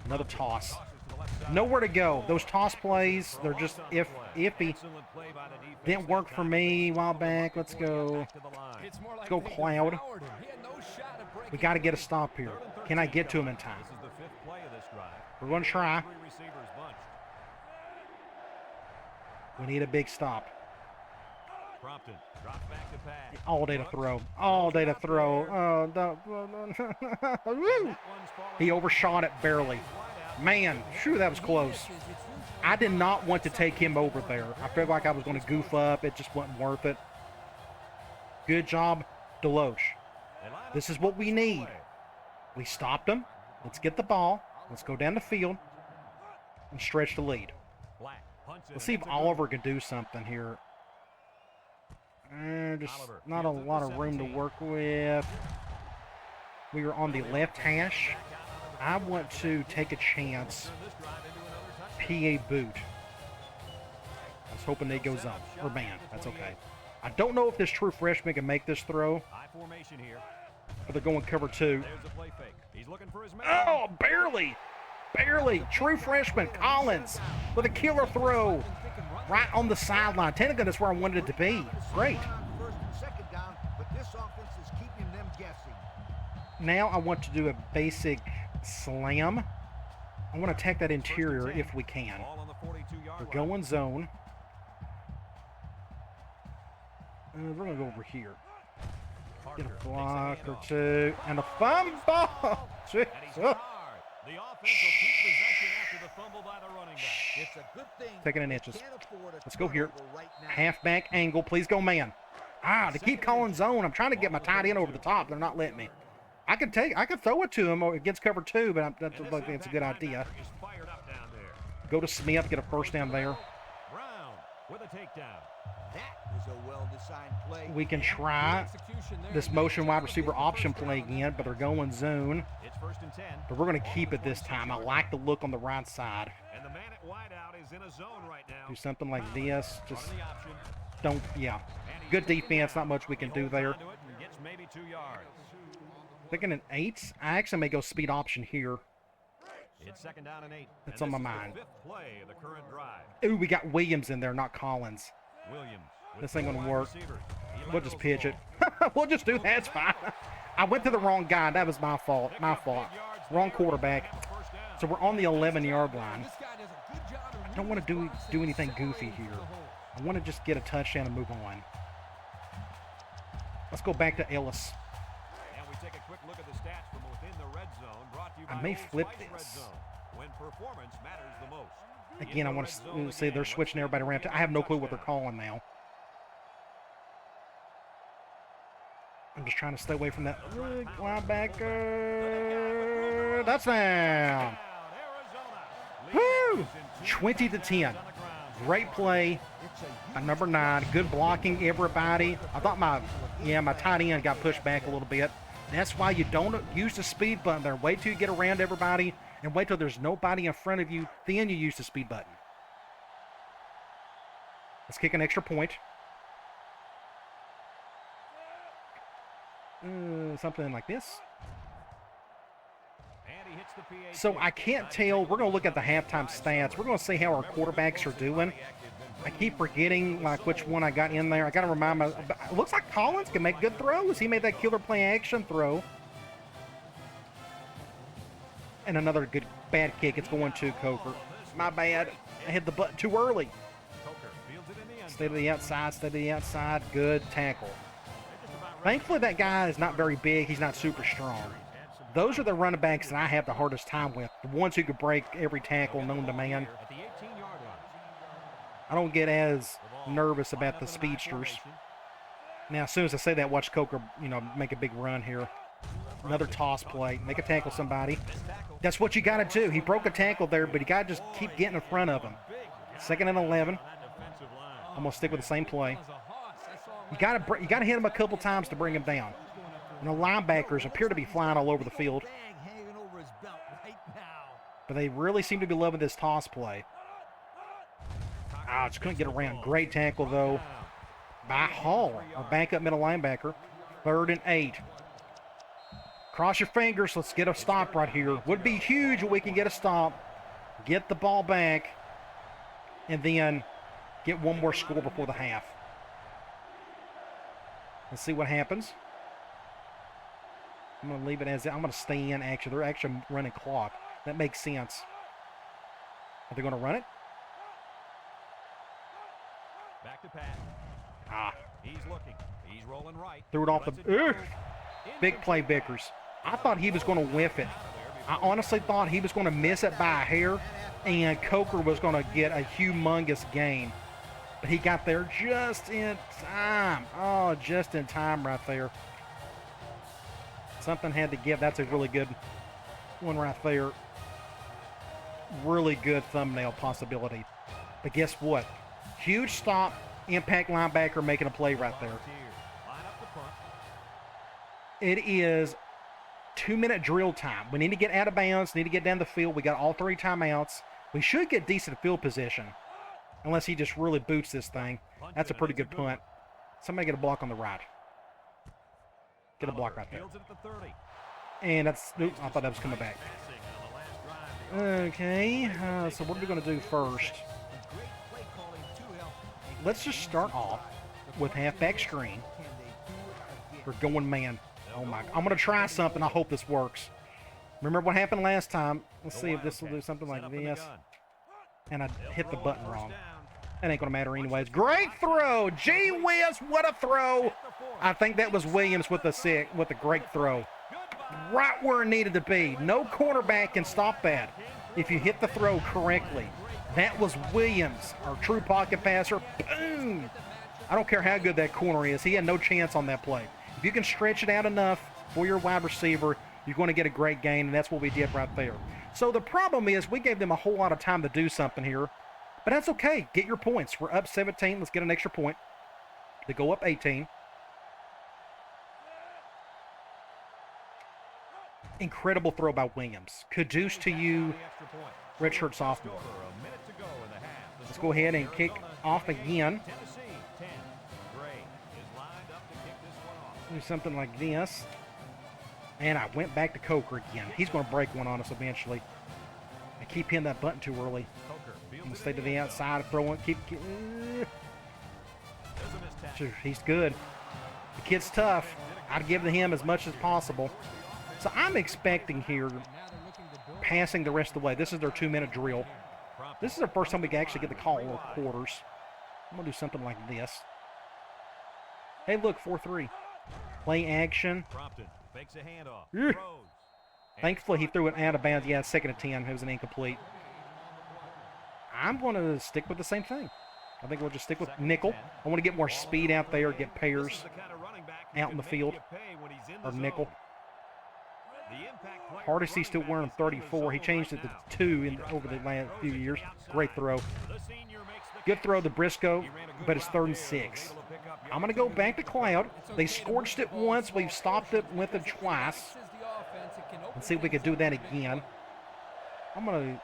Speaker 1: Another toss.
Speaker 2: Tosses to the left side.
Speaker 1: Nowhere to go. Those toss plays, they're just iffy.
Speaker 2: Excellent play by the defense.
Speaker 1: Didn't work for me a while back. Let's go.
Speaker 2: Back to the line.
Speaker 1: Let's go Cloud. We got to get a stop here. Can I get to him in time?
Speaker 2: This is the 5th play of this drive.
Speaker 1: We're going to try.
Speaker 2: 3 receivers bunched.
Speaker 1: We need a big stop.
Speaker 2: Crompton drops back to pass.
Speaker 1: All day to throw. All day to throw. Oh, woo. He overshot it barely. Man, phew, that was close. I did not want to take him over there. I felt like I was going to goof up. It just wasn't worth it. Good job, Deloche. This is what we need. We stopped him. Let's get the ball. Let's go down the field and stretch the lead. Let's see if Oliver can do something here. Just not a lot of room to work with. We are on the left hash. I want to take a chance. PA boot. I was hoping they'd go zone. Or man, that's okay. I don't know if this true freshman can make this throw.
Speaker 2: High formation here.
Speaker 1: But they're going cover 2.
Speaker 2: There's a play fake. He's looking for his man.
Speaker 1: Oh, barely. Barely. True freshman Collins with a killer throw right on the sideline. Technically, that's where I wanted it to be. Great.
Speaker 3: First and second down, but this offense is keeping them guessing.
Speaker 1: Now I want to do a basic slam. I want to attack that interior if we can.
Speaker 2: Ball on the 42-yard
Speaker 1: We're
Speaker 2: line.
Speaker 1: going zone. We're going to go over here. Get a block or 2. And a fumble!
Speaker 2: And he's hard. The offense will keep possession after the fumble by the running back.
Speaker 3: It's a good thing.
Speaker 1: Taking in inches.
Speaker 3: Can't afford a
Speaker 1: Let's go here.
Speaker 3: turnover right now.
Speaker 1: Halfback angle. Please go man. To keep calling zone. I'm trying to get my tight end over the top. They're not letting me. I could throw it to him against cover 2, but I don't think it's a good idea.
Speaker 2: Is fired up down there.
Speaker 1: Go to Smith, get a first down there.
Speaker 2: Brown with a takedown.
Speaker 3: That was a well-designed play.
Speaker 1: We can try this motion wide receiver option play again, but they're going zone.
Speaker 2: It's first and 10.
Speaker 1: But we're going to keep it this time. I like the look on the right side.
Speaker 2: And the man at wideout is in a zone right now.
Speaker 1: Do something like this. Just
Speaker 2: Running the option.
Speaker 1: don't, yeah. Good defense, not much we can do there.
Speaker 2: Onto it and gets maybe 2 yards.
Speaker 1: Thinking an 8. I actually may go speed option here.
Speaker 2: It's second down and 8.
Speaker 1: That's
Speaker 2: And
Speaker 1: on my
Speaker 2: this is
Speaker 1: mind.
Speaker 2: the 5th play of the current drive.
Speaker 1: Ooh, we got Williams in there, not Collins.
Speaker 2: Williams. with
Speaker 1: This ain't
Speaker 2: four
Speaker 1: gonna
Speaker 2: wide
Speaker 1: work.
Speaker 2: receivers. He
Speaker 1: We'll just pitch it. We'll just do that. It's fine. I went to the wrong guy. That was my fault. My fault. Wrong quarterback. So we're on the 11-yard line. I don't want to do anything goofy here. I want to just get a touchdown and move on. Let's go back to Ellis.
Speaker 2: And we take a quick look at the stats from within the red zone. Brought to you
Speaker 1: I
Speaker 2: by
Speaker 1: may
Speaker 2: Old
Speaker 1: flip
Speaker 2: Spice Red
Speaker 1: this.
Speaker 2: Zone, when performance matters the most.
Speaker 1: Again,
Speaker 2: In
Speaker 1: I
Speaker 2: the
Speaker 1: want
Speaker 2: red
Speaker 1: to
Speaker 2: zone
Speaker 1: see they're
Speaker 2: again.
Speaker 1: switching
Speaker 2: Let's
Speaker 1: everybody
Speaker 2: see
Speaker 1: around. I have no clue what they're
Speaker 2: touchdown.
Speaker 1: calling now. I'm just trying to stay away from that linebacker. That's down. Woo! 20-10. Great play by number 9. Good blocking, everybody. I thought my tight end got pushed back a little bit. That's why you don't use the speed button there. Wait till you get around everybody and wait till there's nobody in front of you. Then you use the speed button. Let's kick an extra point. Something like this.
Speaker 2: And he hits the PAT.
Speaker 1: So I can't tell. We're going to look at the halftime stats. We're going to see how our quarterbacks are doing. I keep forgetting like which one I got in there. I got to remind myself. It looks like Collins can make good throws. He made that killer play action throw. And another good bad kick. It's going to Coker. My bad. I hit the button too early.
Speaker 2: Coker fields it in the end
Speaker 1: Stay to
Speaker 2: zone.
Speaker 1: the outside. Stay to the outside. Good tackle. Thankfully, that guy is not very big. He's not super strong. Those are the running backs that I have the hardest time with. The ones who could break every tackle known to man.
Speaker 2: At the 18-yard line.
Speaker 1: I don't get as nervous about the speedsters. Now, as soon as I say that, watch Coker, make a big run here. Another toss play. Make a tackle somebody. That's what you got to do. He broke a tackle there, but you got to just keep getting in front of him. 2nd and 11. I'm going to stick with the same play. You got to hit him a couple times to bring him down. And the linebackers appear to be flying all over the field.
Speaker 3: Bang hanging over his belt right now.
Speaker 1: But they really seem to be loving this toss play. Just couldn't get around. Great tackle, though, by Hall, our backup middle linebacker. 3rd and 8. Cross your fingers. Let's get a stop right here. Would be huge if we can get a stop. Get the ball back. And then get one more score before the half. Let's see what happens. I'm going to leave it as I'm going to stay in action. They're actually running clock. That makes sense. Are they going to run it?
Speaker 2: Back to Pat. He's looking. He's rolling right.
Speaker 1: Threw it off
Speaker 2: Lets
Speaker 1: the...
Speaker 2: go.
Speaker 1: Ugh. Big play, Vickers. I thought he was going to whiff it. I honestly thought he was going to miss it by a hair, and Coker was going to get a humongous gain. But he got there just in time. Oh, just in time right there. Something had to give. That's a really good one right there. Really good thumbnail possibility. But guess what? Huge stop. Impact linebacker making a play right there.
Speaker 2: Line up the front.
Speaker 1: It is 2-minute drill time. We need to get out of bounds, need to get down the field. We got all 3 timeouts. We should get decent field position. unless he just really boots this thing. That's a pretty good punt. Somebody get a block on the right. Get a block right there. And that's, oops, I thought that was coming back. Okay, so what are we going to do first? Let's just start off with halfback screen. We're going man. Oh my, I'm going to try something. I hope this works. Remember what happened last time? Let's see if this will do something like this. And I hit the button wrong. That ain't going to matter anyways. Great throw. Gee whiz, what a throw. I think that was Williams with a great throw. Right where it needed to be. No quarterback can stop that if you hit the throw correctly. That was Williams, our true pocket passer. Boom! I don't care how good that corner is. He had no chance on that play. If you can stretch it out enough for your wide receiver, you're going to get a great gain, and that's what we did right there. So the problem is we gave them a whole lot of time to do something here, but that's okay. Get your points. We're up 17. Let's get an extra point. They go up 18. Incredible throw by Williams. Kudos to you, redshirt sophomore. Let's go ahead and kick off again. Do something like this. And I went back to Coker again. He's going to break one on us eventually. I keep hitting that button too early. I'm going to stay to the outside, throw it, he's good. The kid's tough. I'd give to him as much as possible. So I'm expecting here passing the rest of the way. This is their 2-minute drill. This is the first time we can actually get the call or quarters. I'm going to do something like this. Hey, look, 4-3. Play action. Thankfully, he threw it out of bounds. Yeah, 2nd and 10. It was an incomplete. I'm going to stick with the same thing. I think we'll just stick with nickel. I want to get more speed out there, get pairs out in the field. Or nickel. Hardesty's still wearing 34. He changed it to 2 over the last few years. Great throw. Good throw to Briscoe, but it's 3rd and 6. I'm going to go back to Cloud. They scorched it once. We've stopped it with it twice. Let's see if we can do that again. I'm going to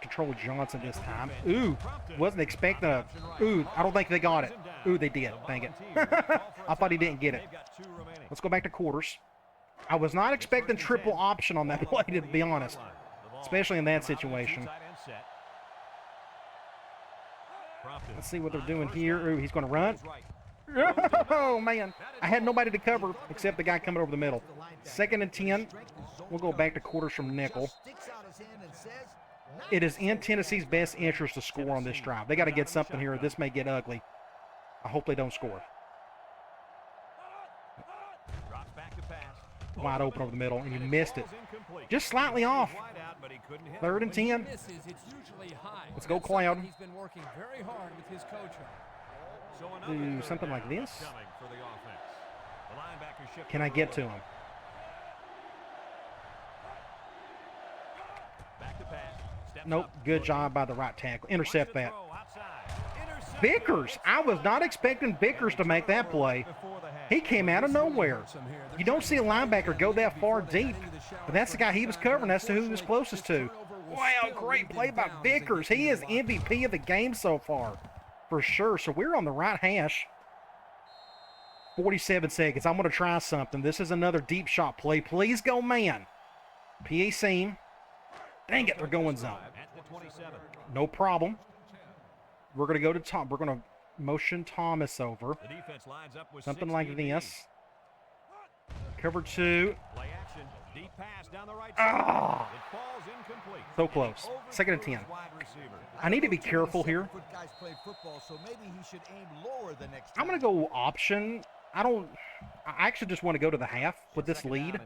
Speaker 1: control Johnson this time. Ooh, wasn't expecting a... Ooh, I don't think they got it. Ooh, they did. Dang it. I thought he didn't get it. Let's go back to quarters. I was not expecting triple option on that play, to be honest, especially in that situation. Let's see what they're doing here. Ooh, he's going to run. Oh, man. I had nobody to cover except the guy coming over the middle. 2nd and 10. We'll go back to quarters from nickel. It is in Tennessee's best interest to score on this drive. They got to get something here. This may get ugly. I hope they don't score. Wide open over the middle, and you missed it. Just slightly off. 3rd and 10. Let's go, Cloud. Do something like this. Can I get to him? Nope. Good job by the right tackle. Intercept that. Vickers. I was not expecting Vickers to make that play. He came out of nowhere. You don't see a linebacker go that far deep, but that's the guy he was covering. That's who he was closest to. Wow, great play by Vickers. He is MVP of the game so far, for sure. So we're on the right hash. 47 seconds. I'm going to try something. This is another deep shot play. Please go man. PA seam. Dang it, they're going zone. No problem. We're going to go to top. We're going to motion Thomas over. Something like this. Cover 2. Ah! So close. 2nd and 10. I need to be careful here. I'm going to go option. I actually just want to go to the half with this lead.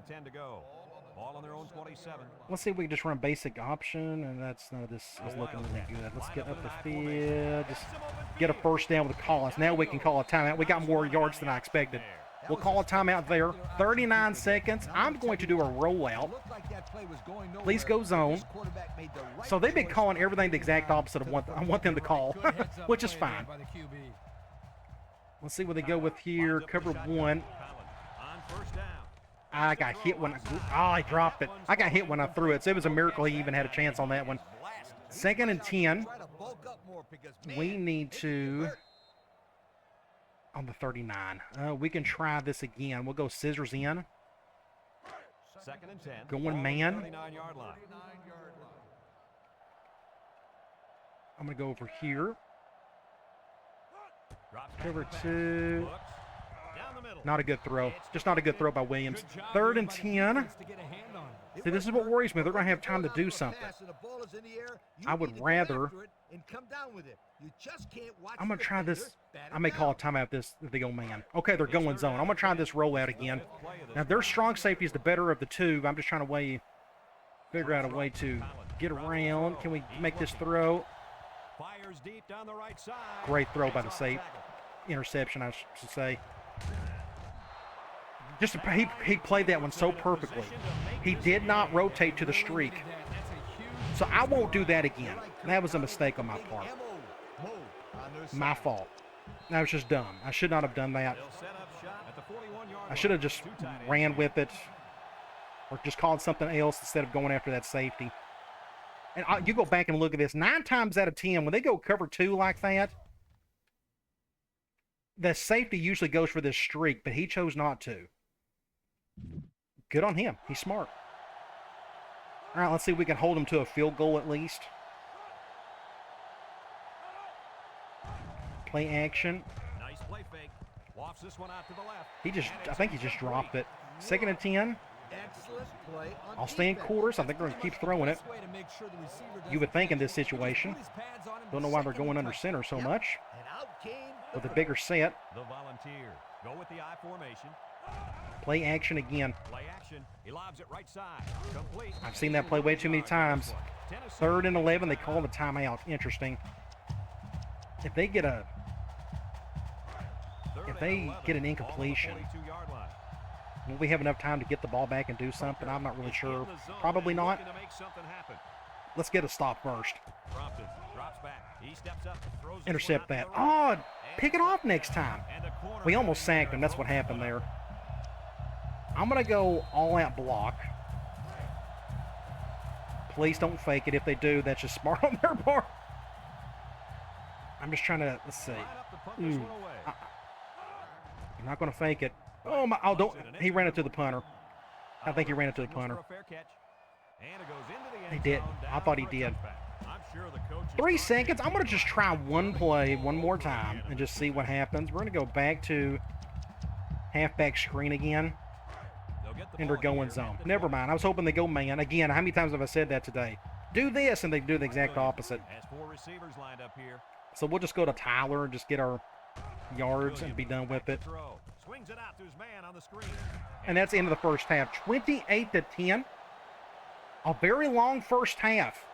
Speaker 1: Let's see if we can just run basic option, and that's none of this is looking really good. Let's get up the field, just get a first down with the call-outs. Now we can call a timeout. We got more yards than I expected. We'll call a timeout there. 39 seconds. I'm going to do a rollout. Please go zone. So they've been calling everything the exact opposite of what I want them to call, which is fine. Let's see what they go with here. Cover 1. I got hit when I dropped it. I got hit when I threw it, so it was a miracle he even had a chance on that one. 2nd and 10.
Speaker 3: because,
Speaker 1: we
Speaker 3: man,
Speaker 1: need
Speaker 3: they can
Speaker 1: to,
Speaker 3: convert.
Speaker 1: on the 39, we can try this again. We'll go scissors in.
Speaker 2: 2nd and 10.
Speaker 1: Going
Speaker 2: Ball on the
Speaker 1: man.
Speaker 2: 39-yard line.
Speaker 1: I'm going to go over here.
Speaker 2: Drops back
Speaker 1: Cover
Speaker 2: to pass.
Speaker 1: 2.
Speaker 2: Looks. Down the middle.
Speaker 1: Not a good throw.
Speaker 2: It's
Speaker 1: Just not a good throw by Williams.
Speaker 2: Good job
Speaker 1: 3rd
Speaker 2: there
Speaker 1: and
Speaker 2: by the
Speaker 1: 10.
Speaker 2: defense to get a hand on it.
Speaker 1: See, this is what worries me. They're going to have time to do something. I would rather. I'm going to try this. I may call a timeout this if they go man. Okay, they're going zone. I'm going to try this rollout again. Now, their strong safety is the better of the two. I'm just trying to figure out a way to get around. Can we make this throw?
Speaker 2: Fires deep down the right side.
Speaker 1: Great throw by the
Speaker 2: It's off
Speaker 1: safe.
Speaker 2: tackle.
Speaker 1: Interception, I should say. Just he played that one so perfectly. He did not rotate to the streak. So I won't do that again. That was a mistake on my part. My fault. That was just dumb. I should not have done that.
Speaker 2: They'll set up shop at the 41-yard
Speaker 1: I should have
Speaker 2: line.
Speaker 1: just
Speaker 2: Two tight ends.
Speaker 1: ran with it or just called something else instead of going after that safety. And you go back and look at this. 9 times out of 10, when they go cover 2 like that, the safety usually goes for this streak, but he chose not to. Good on him. He's smart. All right, let's see if we can hold him to a field goal at least. Play action.
Speaker 2: Nice play fake. Wafts this one out to the left.
Speaker 1: I think he just dropped it. 2nd and 10.
Speaker 3: Excellent play on
Speaker 1: I'll stay in
Speaker 3: defense.
Speaker 1: quarters. I think they're going to keep throwing it. You would think in this situation. Don't know why they're going under center so much.
Speaker 3: And out came the
Speaker 1: With a bigger set.
Speaker 2: The Volunteers go with the I formation.
Speaker 1: Play action again.
Speaker 2: Play action. He lobs it right side. Complete.
Speaker 1: I've seen that play way too many times. 3rd and 11, they call the timeout. Interesting. If they get an incompletion, will we have enough time to get the ball back and do something? I'm not really sure. Probably not. Let's get a stop first. Intercept that. Oh, pick it off next time. We almost sacked him. That's what happened there. I'm going to go all-out block. Please don't fake it. If they do, that's just smart on their part. I'm just trying to, let's see. You're not going to fake it. Oh, my, oh, don't. He ran it to the punter. I think he ran it to the punter. He did. I thought he did. 3 seconds. I'm going to just try one play one more time and just see what happens. We're going to go back to halfback screen again. And they're going zone. Never mind. I was hoping they go man. Again, how many times have I said that today? Do this, and they do the exact opposite. So we'll just go to Tyler and just get our yards and be done with it. And that's the end of the first half. 28-10. A very long first half.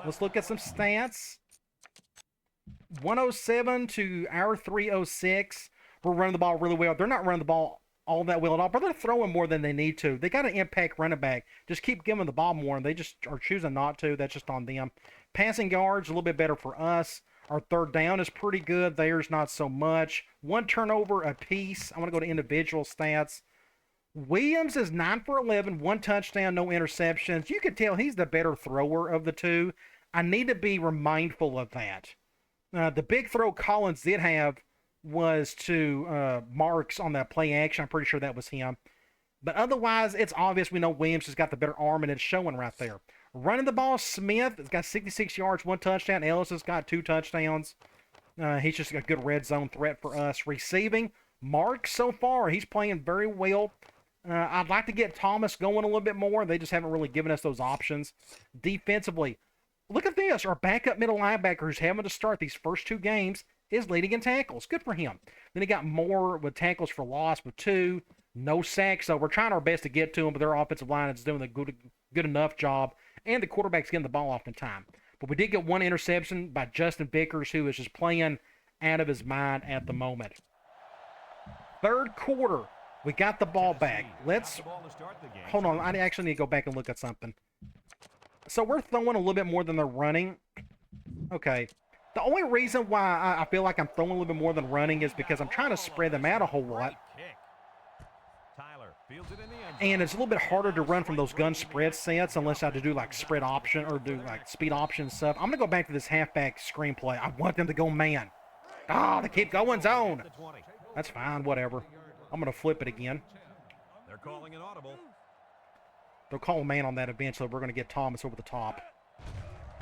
Speaker 1: Let's look at some stats. 107 to our 306. We're running the ball really well. They're not running the ball all that well at all, but they're throwing more than they need to. They got an impact running back. Just keep giving the ball more, and they just are choosing not to. That's just on them. Passing yards, a little bit better for us. Our 3rd down is pretty good. Theirs, not so much. 1 turnover apiece. I want to go to individual stats. Williams is 9 for 11, 1 touchdown, no interceptions. You could tell he's the better thrower of the two. I need to be mindful of that. The big throw Collins did have was to Marks on that play action. I'm pretty sure that was him. But otherwise, it's obvious we know Williams has got the better arm, and it's showing right there. Running the ball, Smith has got 66 yards, 1 touchdown. Ellis has got 2 touchdowns. He's just a good red zone threat for us. Receiving, Marks so far, he's playing very well. I'd like to get Thomas going a little bit more. They just haven't really given us those options. Defensively, look at this. Our backup middle linebacker who's having to start these first 2 games is leading in tackles. Good for him. Then he got more with tackles for loss with 2. No sacks. So we're trying our best to get to him, but their offensive line is doing a good enough job. And the quarterback's getting the ball off in time. But we did get 1 interception by Justin Vickers, who is just playing out of his mind at the moment. 3rd quarter. We got the ball back. Hold on. I actually need to go back and look at something. So we're throwing a little bit more than they're running. Okay. The only reason why I feel like I'm throwing a little bit more than running is because I'm trying to spread them out a whole lot.
Speaker 2: Fields it in the end
Speaker 1: And it's a little bit harder to run from those gun spread sets unless I have to do like spread option or do like speed option stuff. I'm going to go back to this halfback screenplay. I want them to go man. They keep going zone.
Speaker 2: at the 20.
Speaker 1: That's fine, whatever. I'm going to flip it again.
Speaker 2: They're calling an audible.
Speaker 1: They'll call man on that eventually. We're going to get Thomas over the top.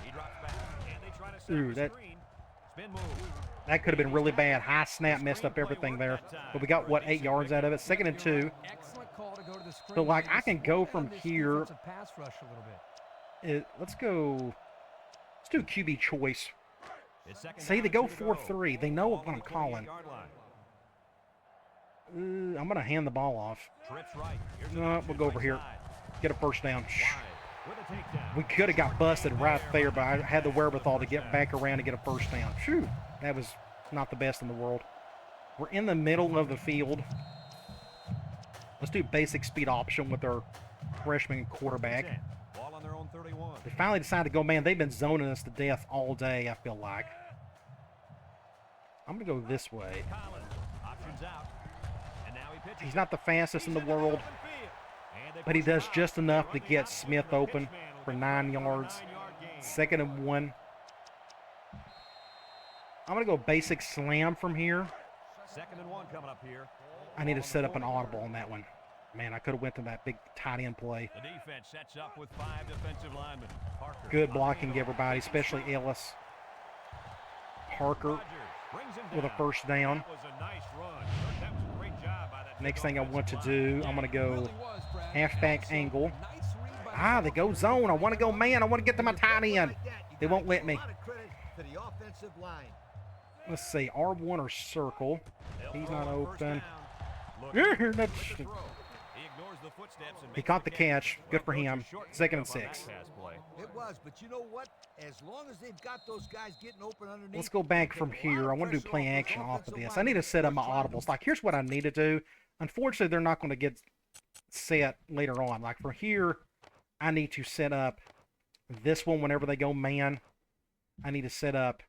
Speaker 2: He drops back, and they try to set
Speaker 1: Ooh,
Speaker 2: the
Speaker 1: that-
Speaker 2: screen. Spin move.
Speaker 1: That could have been really bad. High snap messed up everything there. But we got, what, 8 yards out of it? 2nd and 2.
Speaker 3: Excellent call to go to the screen.
Speaker 1: So, like,
Speaker 3: and
Speaker 1: I can
Speaker 3: slow
Speaker 1: go
Speaker 3: down
Speaker 1: from
Speaker 3: this
Speaker 1: here.
Speaker 3: defensive pass rush a little bit.
Speaker 1: Let's go. Let's do QB choice.
Speaker 2: It's second
Speaker 1: See,
Speaker 2: down
Speaker 1: they go
Speaker 2: and 2 to
Speaker 1: 4-3. They know
Speaker 2: Ball
Speaker 1: what
Speaker 2: on
Speaker 1: I'm
Speaker 2: the
Speaker 1: calling.
Speaker 2: 28-yard line.
Speaker 1: I'm going to hand the ball off.
Speaker 2: Trips right. Here's
Speaker 1: No,
Speaker 2: an
Speaker 1: we'll
Speaker 2: option
Speaker 1: go over
Speaker 2: right
Speaker 1: here.
Speaker 2: side.
Speaker 1: Get a first down.
Speaker 2: Wide with a takedown.
Speaker 1: We could have got busted right there, but I had the wherewithal to get back around and get a first down. Phew, that was not the best in the world. We're in the middle of the field. Let's do basic speed option with our freshman quarterback.
Speaker 2: Ball on their own 31.
Speaker 1: They finally decided to go man. They've been zoning us to death all day, I feel like. I'm going to go this way.
Speaker 2: Collins options out. And now he pitches.
Speaker 1: He's not the fastest in the world,
Speaker 2: Open field. And they
Speaker 1: but he
Speaker 2: push him
Speaker 1: does
Speaker 2: out.
Speaker 1: just enough to
Speaker 2: Running
Speaker 1: get
Speaker 2: out.
Speaker 1: Smith
Speaker 2: The
Speaker 1: open
Speaker 2: pitch man will
Speaker 1: for
Speaker 2: get
Speaker 1: 9
Speaker 2: the
Speaker 1: yards.
Speaker 2: 9-yard gain.
Speaker 1: 2nd and 1. I'm going to go basic slam from here.
Speaker 2: 2nd and 1 coming up here.
Speaker 1: I need to set up an audible on that one. Man, I could have went to that big tight end play.
Speaker 2: The defense sets up with 5 defensive linemen. Parker.
Speaker 1: Good blocking, everybody, especially Ellis. Parker
Speaker 2: Rodgers brings him
Speaker 1: with a
Speaker 2: down.
Speaker 1: first down.
Speaker 2: That was a nice run. That was a great job by that
Speaker 1: Next
Speaker 2: big
Speaker 1: thing I want to
Speaker 2: offensive
Speaker 1: do, I'm
Speaker 2: line.
Speaker 1: going to go
Speaker 3: Really was, Brad.
Speaker 1: halfback
Speaker 3: Also,
Speaker 1: angle.
Speaker 3: nice read by
Speaker 1: They go zone. I want to go man. I want to get to my tight end. They won't let me.
Speaker 3: To the offensive line.
Speaker 1: Let's see, R1 or circle.
Speaker 2: They'll
Speaker 1: He's
Speaker 2: throw
Speaker 1: not
Speaker 2: on first
Speaker 1: open.
Speaker 2: down. Look,
Speaker 1: Yeah,
Speaker 2: with
Speaker 1: that's-
Speaker 2: the throw. He ignores the footsteps and
Speaker 1: He
Speaker 2: makes
Speaker 1: caught the
Speaker 2: catch.
Speaker 1: catch. Good for
Speaker 2: Well,
Speaker 1: him.
Speaker 2: coach is short
Speaker 1: 2nd and
Speaker 2: enough on that
Speaker 1: 6.
Speaker 2: pass play.
Speaker 3: It was, but you know what? As long as they've got those guys getting open underneath.
Speaker 1: Let's go back from here. I want to do play action off of this. I need to set up my audibles. Like, here's what I need to do. Unfortunately, they're not going to get set later on. Like, from here, I need to set up this one whenever they go man. I need to set up,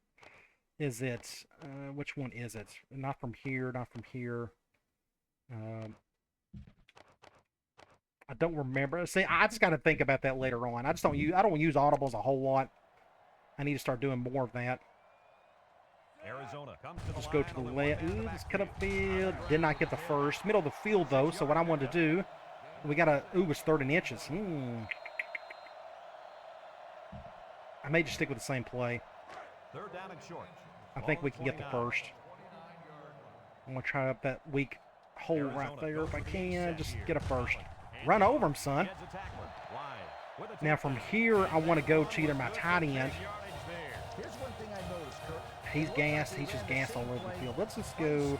Speaker 1: which one is it? Not from here, not from here. I don't remember. See, I just got to think about that later on. I don't use audibles a whole lot. I need to start doing more of that.
Speaker 2: Arizona comes to the
Speaker 1: Just go
Speaker 2: line
Speaker 1: to the
Speaker 2: on their way
Speaker 1: left.
Speaker 2: down the
Speaker 1: Ooh,
Speaker 2: back
Speaker 1: just cut up
Speaker 2: field.
Speaker 1: field. Did not get the first. Middle of the field, though, so what I wanted to do, we got a, it was 3rd and inches. I may just stick with the same play.
Speaker 2: 3rd down and short.
Speaker 1: I think we can get the first. I'm going to try up that weak hole right there if I can. Just get a first. Run over him, son.
Speaker 2: Heads a tackler. Wide with a
Speaker 1: Now, from here, I want to go to either my tight end.
Speaker 2: yardage there.
Speaker 3: Here's one thing I noticed, Kirk.
Speaker 1: He's gassed. He's just gassed all over the field. Let's just go.
Speaker 3: In a row,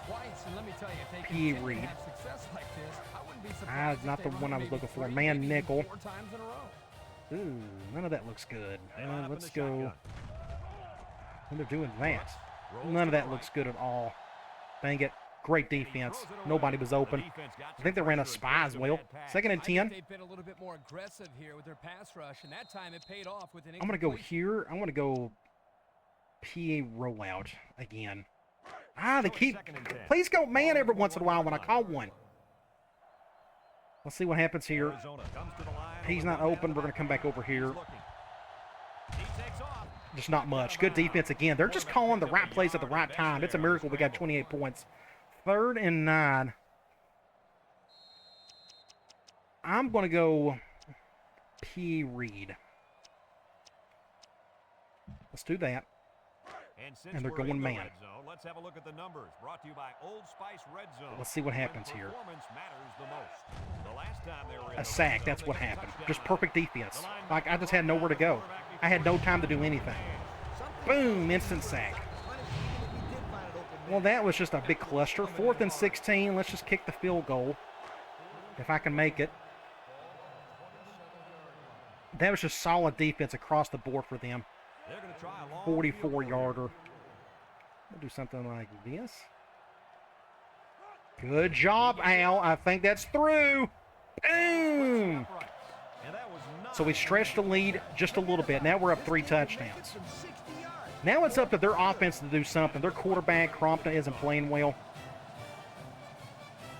Speaker 3: twice, and let me tell you, if they
Speaker 1: P.
Speaker 3: continue to
Speaker 1: Reed.
Speaker 3: have success like this, I wouldn't be surprised if
Speaker 1: Not
Speaker 3: they
Speaker 1: the
Speaker 3: run
Speaker 1: one I was
Speaker 3: maybe
Speaker 1: looking for.
Speaker 3: 3,
Speaker 1: Man
Speaker 3: maybe
Speaker 1: nickel.
Speaker 3: 4 times in a row.
Speaker 1: Ooh, none of that looks good.
Speaker 2: They line up in
Speaker 1: Let's
Speaker 2: the
Speaker 1: go.
Speaker 2: shotgun.
Speaker 1: When they're doing that.
Speaker 2: Rolls
Speaker 1: None of
Speaker 2: to
Speaker 1: that
Speaker 2: the
Speaker 1: looks
Speaker 2: right.
Speaker 1: good at all. Dang it. Great defense. Nobody was open. I think they ran a spy as well. 2nd and 10.
Speaker 4: They've been a little bit more aggressive here with their pass rush, and that time it paid off with an
Speaker 1: I'm going to go
Speaker 4: incompletion.
Speaker 1: here. I'm going to go PA rollout again. They keep. Please go man every once in a while when I call one. Let's see what happens here.
Speaker 2: Arizona comes to the line
Speaker 1: He's
Speaker 2: on the
Speaker 1: not
Speaker 2: way down
Speaker 1: open.
Speaker 2: the
Speaker 1: We're going to come back over
Speaker 2: He's
Speaker 1: here.
Speaker 2: looking. He takes off.
Speaker 1: Just not much. Good defense again. They're just calling the right plays at the right time. It's a miracle we got 28 points. 3rd and 9. I'm going to go P. Reed. Let's do that.
Speaker 2: Since
Speaker 1: And they're
Speaker 2: we're in
Speaker 1: going
Speaker 2: the
Speaker 1: man.
Speaker 2: red zone, let's have a look at the numbers. Brought to you by Old Spice Red Zone.
Speaker 1: Let's see what
Speaker 2: When
Speaker 1: happens here.
Speaker 2: performance matters the most. The last time they were in
Speaker 1: A
Speaker 2: the
Speaker 1: sack.
Speaker 2: red zone,
Speaker 1: That's
Speaker 2: they
Speaker 1: what
Speaker 2: got a
Speaker 1: happened.
Speaker 2: touchdown
Speaker 1: Just
Speaker 2: run.
Speaker 1: perfect defense.
Speaker 2: The linebacker
Speaker 1: Like, I just had
Speaker 2: brought
Speaker 1: nowhere to
Speaker 2: down
Speaker 1: go.
Speaker 2: the quarterback
Speaker 1: I had no
Speaker 2: before
Speaker 1: time to
Speaker 2: the
Speaker 1: do
Speaker 2: man.
Speaker 1: anything.
Speaker 3: Something
Speaker 1: Boom, instant sack.
Speaker 3: funny thing that we did find an open
Speaker 1: Well,
Speaker 3: man.
Speaker 1: that was just a big cluster. 4th and 16. Let's just kick the field goal. If I can make it. That was just solid defense across the board for them.
Speaker 2: They're gonna try a long
Speaker 1: 44-yarder. We'll do something like this. Good job, Al. I think that's through. Boom! So we stretched the lead just a little bit. Now we're up 3 touchdowns.
Speaker 3: From 60 yards.
Speaker 1: Now it's up to their offense to do something. Their quarterback, Crompton, isn't playing well.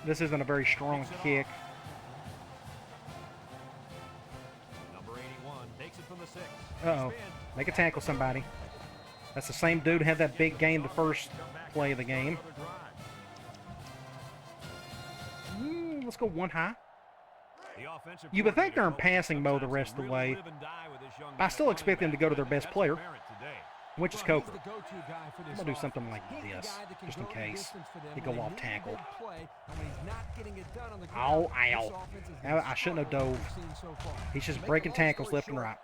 Speaker 1: This isn't a very strong kick.
Speaker 2: Number 81 takes it from the 6.
Speaker 1: Uh-oh. Make a tackle, somebody. That's the same dude who had that big gain the first play of the game. Let's go one high. You would think they're in passing mode the rest of the way. But I still expect them to go to their best player, which is Coker. I'm going to do something like this, just in case he go off tackle. Ow, ow. I shouldn't have dove. He's just breaking tackles left and right.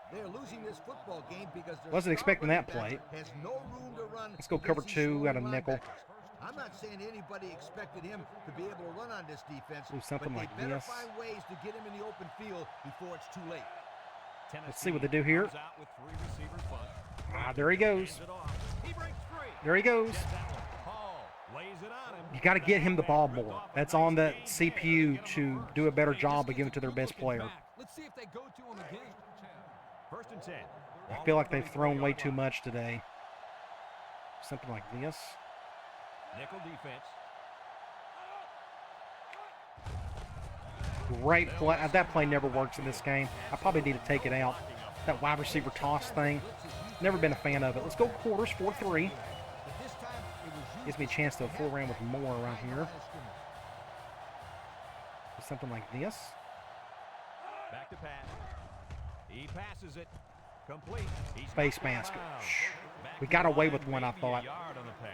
Speaker 1: Wasn't expecting that play. Let's go cover 2 out of nickel.
Speaker 3: I'm not saying anybody expected him to be able to run on this defense.
Speaker 1: Do something like this.
Speaker 3: Find ways to get him in the open field before it's too late.
Speaker 1: Let's see what they do here. There he goes. There he goes. You got to get him the ball more. That's on the CPU to do a better job of giving it to their best player.
Speaker 4: Let's see if they go to him again.
Speaker 2: First and 10.
Speaker 1: I feel like they've thrown way too much today. Something like this.
Speaker 2: Nickel defense.
Speaker 1: Great play. That play never works in this game. I probably need to take it out. That wide receiver toss thing. Never been a fan of it. Let's go quarters, 4-3. Gives me a chance to full round with more around here. Something like this.
Speaker 2: Back to pass. He passes it. Complete.
Speaker 1: Face mask. We got away with one, I thought.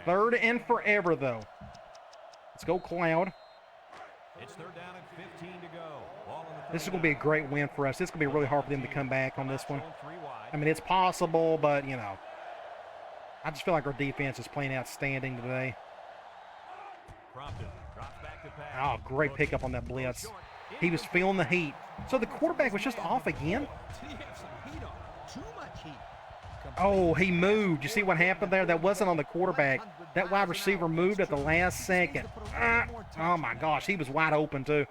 Speaker 1: 3rd and forever, though. Let's go, Cloud.
Speaker 2: It's 3rd down and 15 to go.
Speaker 1: This is going to be a great win for us. It's going to be really hard for them to come back on this one. I mean, it's possible, but, you know. I just feel like our defense is playing outstanding today. Oh, great pickup on that blitz. He was feeling the heat. So the quarterback was just off again? Oh, he moved. You see what happened there? That wasn't on the quarterback. That wide receiver moved at the last second. Oh, my gosh. He was wide open, too.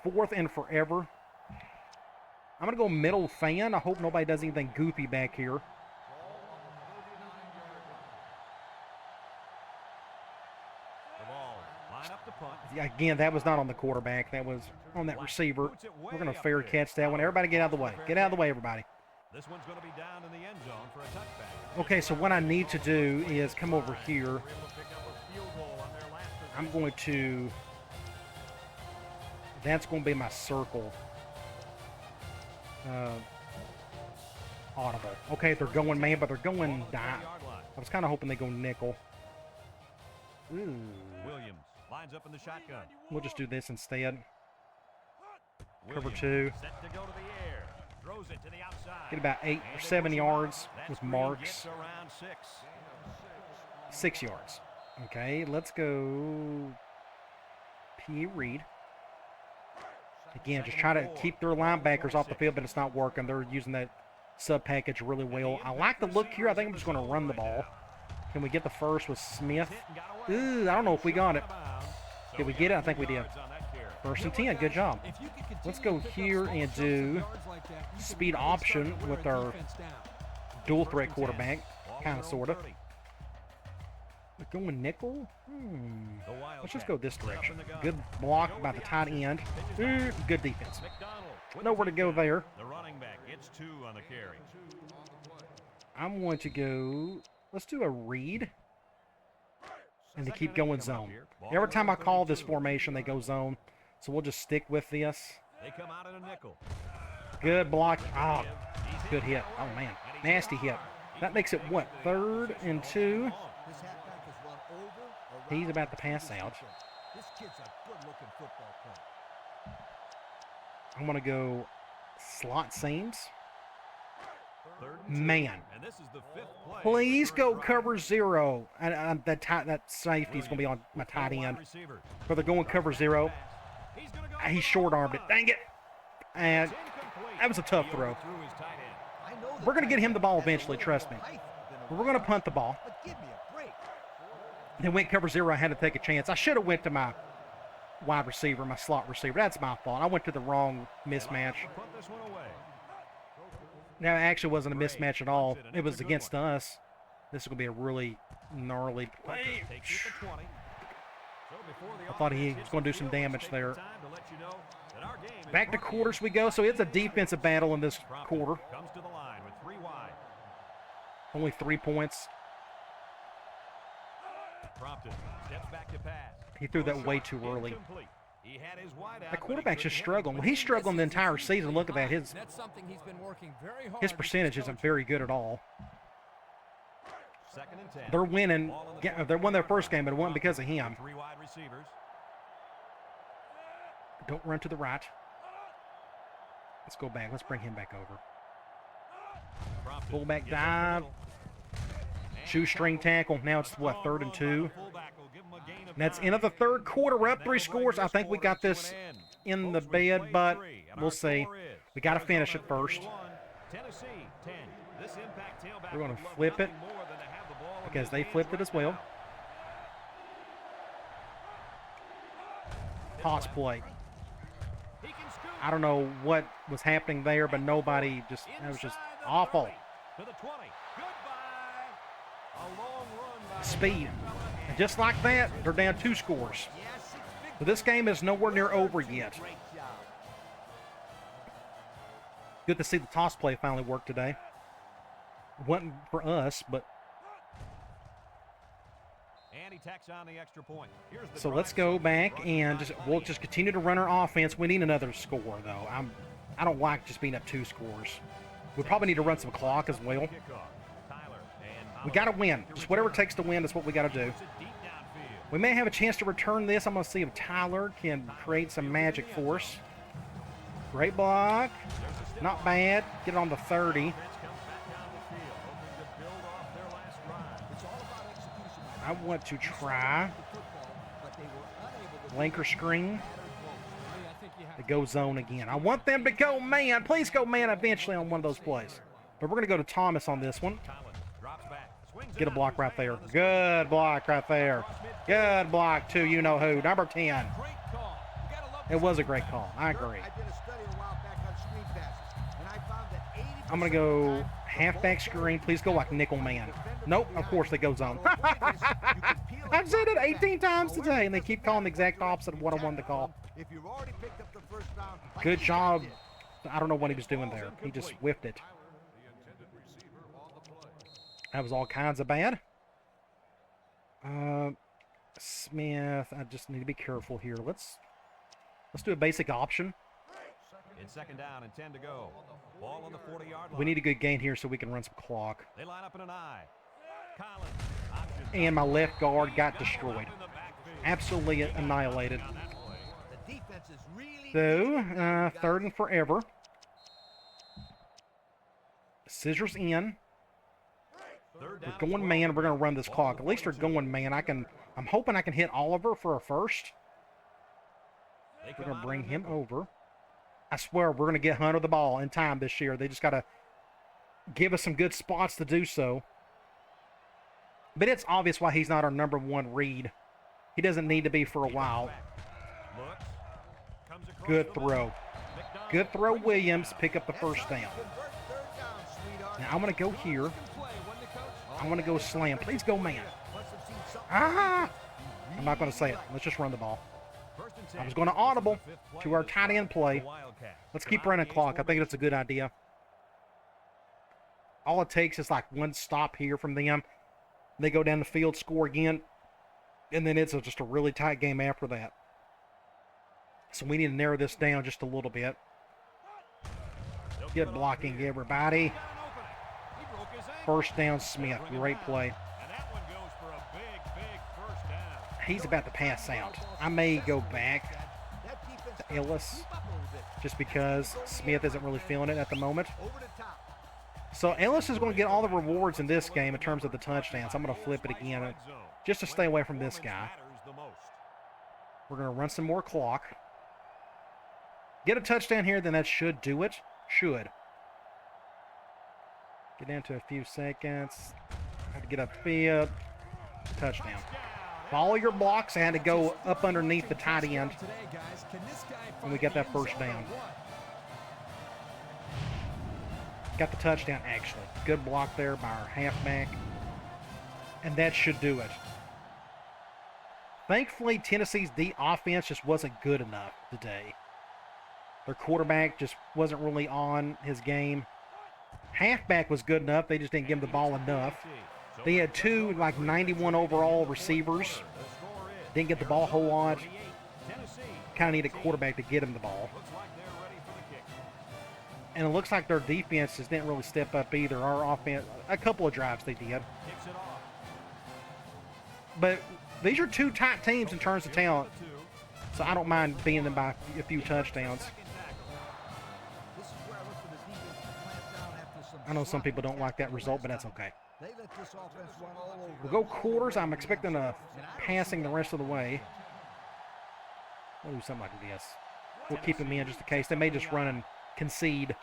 Speaker 1: 4th and forever. I'm going to go middle fan. I hope nobody does anything goofy back here. Again, that was not on the quarterback. That was on that receiver. We're going to fair catch that one. Everybody get out of the way. Get out of the way, everybody.
Speaker 2: This one's going to be down in the end zone for a touchback.
Speaker 1: Okay, so what I need to do is come over here. I'm going to... That's going to be my circle. Audible. Okay, they're going man, but they're going dime. I was kind of hoping they go nickel. Ooh.
Speaker 2: Williams lines up in the shotgun.
Speaker 1: We'll just do this instead. Cover 2.
Speaker 2: Set to go to the air. Throws it to the outside.
Speaker 1: Get about 8 or 7 yards with marks. 6 yards. Okay, let's go P. Reed. Again, just try to keep their linebackers off the field, but it's not working. They're using that sub package really well. I like the look here. I think I'm just going to run the ball. Can we get the first with Smith? Ooh, I don't know if we got it. Did we get it? I think we did. 1st and 10. Good job. Let's go here and do speed option with our dual threat quarterback. Kind of, sort of. We're going nickel? Let's just go this direction. Good block by the tight end. Good defense. Nowhere to go there.
Speaker 2: The running back gets 2 on the carry.
Speaker 1: I'm going to go... Let's do a read. And they keep going zone. Every time I call this formation, they go zone. So we'll just stick with this.
Speaker 2: They come out in a nickel.
Speaker 1: Good block. Oh, good hit. Oh, man. Nasty hit. That makes it, what, 3rd and 2? He's about to pass out.
Speaker 3: This kid's a good-looking football player.
Speaker 1: I'm going to go slot seams. Man.
Speaker 2: And this is the 5th play.
Speaker 1: Please go cover 0. And that safety is going to be on my tight end. But they're going cover 0. He short-armed it. Dang it. And that was a tough throw. We're going to get him the ball eventually, trust me. But we're going to punt the ball. They went cover 0. I had to take a chance. I should have went to my wide receiver, my slot receiver. That's my fault. I went to the wrong mismatch. Now, it actually wasn't a mismatch at all. It was against us. This is going to be a really gnarly play. I thought he was going to do some damage there. Back to quarters we go. So it's a defensive battle in this quarter.
Speaker 2: Comes to the line with 3 wide.
Speaker 1: Only 3 points.
Speaker 2: Prompted. Steps back to pass.
Speaker 1: He threw that way too early.
Speaker 2: Incomplete. He had his wide out,
Speaker 1: That
Speaker 2: but he
Speaker 1: quarterback's just
Speaker 2: couldn't
Speaker 1: struggling.
Speaker 2: hit
Speaker 1: Well, he's struggling the entire season. Look at that.
Speaker 4: That's something he's been working very hard.
Speaker 1: His percentage isn't very good at all.
Speaker 2: Second and 10.
Speaker 1: They're winning.
Speaker 2: Ball on the
Speaker 1: Yeah, they won their first game, but it wasn't because of him.
Speaker 2: 3 wide receivers.
Speaker 1: Don't run to the right. Let's go back. Let's bring him back over.
Speaker 2: Prompted.
Speaker 1: Fullback
Speaker 2: Gets up the
Speaker 1: dive.
Speaker 2: middle.
Speaker 1: Shoestring tackle. Now it's what, 3rd and 2.
Speaker 2: Fullback will give him a gain of
Speaker 1: That's
Speaker 2: 9.
Speaker 1: end of the third quarter. We're up 3
Speaker 2: That'll bring
Speaker 1: scores. I
Speaker 2: this
Speaker 1: think we
Speaker 2: quarter
Speaker 1: got
Speaker 2: to
Speaker 1: this
Speaker 2: an end.
Speaker 1: in the
Speaker 2: Folks, we
Speaker 1: bed,
Speaker 2: played
Speaker 1: but
Speaker 2: 3, and
Speaker 1: we'll
Speaker 2: our
Speaker 1: see.
Speaker 2: score is
Speaker 1: We got to finish it
Speaker 2: Arizona
Speaker 1: first.
Speaker 2: 31, Tennessee 10. This impact tailback
Speaker 1: We're going
Speaker 2: would
Speaker 1: to
Speaker 2: love
Speaker 1: flip it
Speaker 2: nothing more than to have the ball in
Speaker 1: because
Speaker 2: his
Speaker 1: they
Speaker 2: hands
Speaker 1: flipped it
Speaker 2: right
Speaker 1: as well.
Speaker 2: now.
Speaker 1: Toss play.
Speaker 2: He can scoop.
Speaker 1: I don't know what was happening there, but nobody just, that was just
Speaker 2: Inside the
Speaker 1: awful.
Speaker 2: 30, to the 20. Goodbye. A long run by
Speaker 1: Speed.
Speaker 2: the fella.
Speaker 1: And just like that, they're down 2 scores.
Speaker 3: Yes, it's
Speaker 1: But this game is nowhere near over yet.
Speaker 3: great job.
Speaker 1: Good to see the toss play finally work today. Wasn't for us, but
Speaker 2: And he tacks on the extra point. Here's the
Speaker 1: so
Speaker 2: drive
Speaker 1: let's go
Speaker 2: sum.
Speaker 1: back
Speaker 2: Brought to you
Speaker 1: and
Speaker 2: by
Speaker 1: we'll
Speaker 2: Pontiac.
Speaker 1: just continue to run our offense. We need another score though. I don't like just being up 2 scores. We probably need to run some clock as well.
Speaker 2: Kickoff. Tyler and
Speaker 1: We got to win. Just whatever it takes to win, that's what we got to do.
Speaker 2: Puts it deep downfield.
Speaker 1: We may have a chance to return this. I'm going to see if Tyler can create some magic for us. Great block. Not bad. Get it on the 30.
Speaker 2: Offense comes back down the field, hoping to build off their last drive.
Speaker 3: It's all about execution.
Speaker 1: I want to try
Speaker 3: The football, but they were unable to
Speaker 1: Lanker screen.
Speaker 4: I think you have
Speaker 1: To go zone again. I want them to go man. Please go man eventually on one of those plays. But we're going to go to Thomas on this one.
Speaker 2: Collins drops back, swings
Speaker 1: Get a
Speaker 2: it
Speaker 1: block
Speaker 2: out,
Speaker 1: right there.
Speaker 2: on the
Speaker 1: Good block right there. Good block too. You know who. Number 10.
Speaker 4: great call. You gotta love
Speaker 1: It was a great call. I agree.
Speaker 3: I did a study a while back on screen passes, and I found that 80%
Speaker 1: I'm going to go halfback screen. Please go like nickel man. Nope, of course they go zone. I've said it 18 times today, and they keep calling the exact opposite of what I wanted to call.
Speaker 3: If you've already picked up the first round, like
Speaker 1: Good
Speaker 3: this guy
Speaker 1: job.
Speaker 3: did,
Speaker 1: I don't know what he was doing there. He just whiffed it. That was all kinds of bad. Smith, I just need to be careful here. Let's do a basic option.
Speaker 2: In second down and 10 to go. Ball on the 40-yard line.
Speaker 1: We need a good gain here so we can run some clock.
Speaker 2: They line up in an eye. Collins. Option.
Speaker 1: And my left guard got
Speaker 2: Got
Speaker 1: destroyed.
Speaker 2: him in the backfield.
Speaker 1: Absolutely annihilated.
Speaker 2: On that play.
Speaker 3: the defense is really
Speaker 1: So, 3rd and forever. Scissors in.
Speaker 2: Third
Speaker 1: We're
Speaker 2: down
Speaker 1: going
Speaker 2: and
Speaker 1: man.
Speaker 2: 12.
Speaker 1: We're going to run this clock. At least they're going man. I'm hoping I can hit Oliver for a first.
Speaker 2: They
Speaker 1: We're
Speaker 2: come
Speaker 1: going
Speaker 2: out
Speaker 1: to bring
Speaker 2: in the
Speaker 1: him
Speaker 2: nickel.
Speaker 1: over. I swear we're going to get Hunter the ball in time this year. They just got to give us some good spots to do so. But it's obvious why he's not our number 1 read. He doesn't need to be for a while.
Speaker 2: Looks. Comes across
Speaker 1: Good
Speaker 2: the
Speaker 1: throw.
Speaker 2: middle. McDonald
Speaker 1: Good throw,
Speaker 2: brings it
Speaker 1: Williams.
Speaker 2: down.
Speaker 1: Pick up the first down.
Speaker 3: Convert third down, sweetheart.
Speaker 1: Now I'm going to go here. I'm going to go slam. Please go man.
Speaker 3: Must have seen something
Speaker 1: Ah!
Speaker 3: you
Speaker 1: I'm not going to say
Speaker 3: really
Speaker 1: it.
Speaker 3: like.
Speaker 1: Let's just run the ball.
Speaker 2: First and
Speaker 1: I
Speaker 2: 10.
Speaker 1: was going to audible
Speaker 2: This is the fifth play
Speaker 1: to our
Speaker 2: of this
Speaker 1: tight end
Speaker 2: drive.
Speaker 1: play.
Speaker 2: The Wildcats
Speaker 1: Let's
Speaker 2: come
Speaker 1: keep
Speaker 2: out
Speaker 1: running
Speaker 2: in the
Speaker 1: clock. I think
Speaker 2: formation.
Speaker 1: that's a good idea. All it takes is like one stop here from them. They go down the field, score again, and then it's just a really tight game after that. So we need to narrow this down just a little bit.
Speaker 2: They'll give
Speaker 1: Good
Speaker 2: it off
Speaker 1: blocking,
Speaker 2: here.
Speaker 1: everybody.
Speaker 2: Got an opening. He broke his ankle.
Speaker 1: First down, Smith.
Speaker 2: Bring him
Speaker 1: Great
Speaker 2: down.
Speaker 1: play.
Speaker 2: And that one goes for a big first down.
Speaker 1: He's about to pass out. I may go back
Speaker 3: That defense
Speaker 1: to Ellis
Speaker 3: keep up a little bit.
Speaker 1: just because Smith isn't really feeling it at the moment.
Speaker 3: Over the top.
Speaker 1: So Ellis is going to get all the rewards in this game in terms of the touchdowns. I'm going to flip it again just to stay away from this guy. We're going to run some more clock. Get a touchdown here, then that should do it. Should. Get down to a few seconds. Have to get upfield. Touchdown. Follow your blocks. I had to go up underneath the tight end. And we got that first down. Got the touchdown, actually. Good block there by our halfback. And that should do it. Thankfully, Tennessee's offense just wasn't good enough today. Their quarterback just wasn't really on his game. Halfback was good enough. They just didn't give him the ball enough. They had two, like, 91 overall receivers. Didn't get the ball a whole lot. Kind of need a quarterback to get him the ball. And it looks like their defense just didn't really step up either. Our offense, a couple of drives they did. But these are two tight teams in terms of talent. So I don't mind beating them by a few touchdowns. I know some people don't like that result, but that's okay. We'll go quarters. I'm expecting a passing the rest of the way. We'll do something like this. We'll keep them in just in case. They may just run and concede.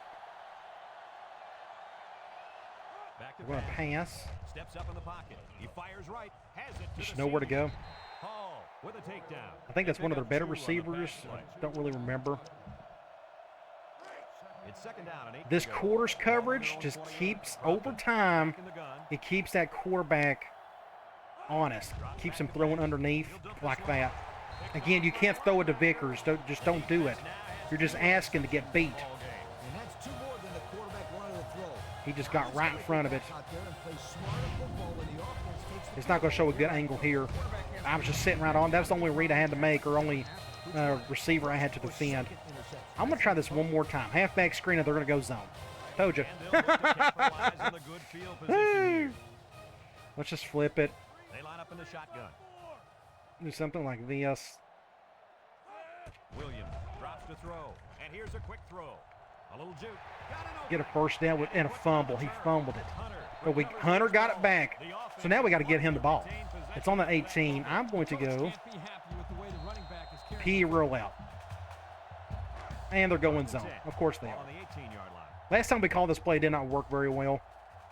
Speaker 1: We're going to pass.
Speaker 2: Steps up in the pocket. He fires right. Has it to
Speaker 1: Just
Speaker 2: the
Speaker 1: nowhere to go.
Speaker 2: Hall with a takedown.
Speaker 1: I think that's one of their better receivers. I don't really remember.
Speaker 2: It's second down and 8
Speaker 1: This
Speaker 2: to go.
Speaker 1: quarters coverage just keeps, over time,
Speaker 2: In the gun.
Speaker 1: it keeps that quarterback honest. Keeps him throwing underneath like that. Again, you can't throw it to Vickers. Just don't do it. You're just asking to get beat.
Speaker 3: And that's two more than the quarterback wanted to throw.
Speaker 1: He just got right in front of it.
Speaker 3: Out there and play smarter football when the offense takes the
Speaker 1: It's not going to show a good angle here. I was just sitting right on. That's the only read I had to make, or only receiver I had to defend. I'm going to try this one more time. Halfback screen, and they're going to go zone. Told you.
Speaker 2: And they'll look to capitalize on the good field position here.
Speaker 1: Let's just flip it.
Speaker 2: They line up in the shotgun.
Speaker 1: Do something like this.
Speaker 2: Williams drops to throw. And here's a quick throw. A little juke. Got it over.
Speaker 1: Get a first down with, and a fumble. He fumbled it.
Speaker 2: Hunter.
Speaker 1: But Hunter got it back. So now we got to get him the ball. It's on the 18. I'm going to go P rollout. And they're going zone. Of course they
Speaker 2: Ball
Speaker 1: are.
Speaker 2: on the 18-yard line.
Speaker 1: Last time we called this play, it did not work very well.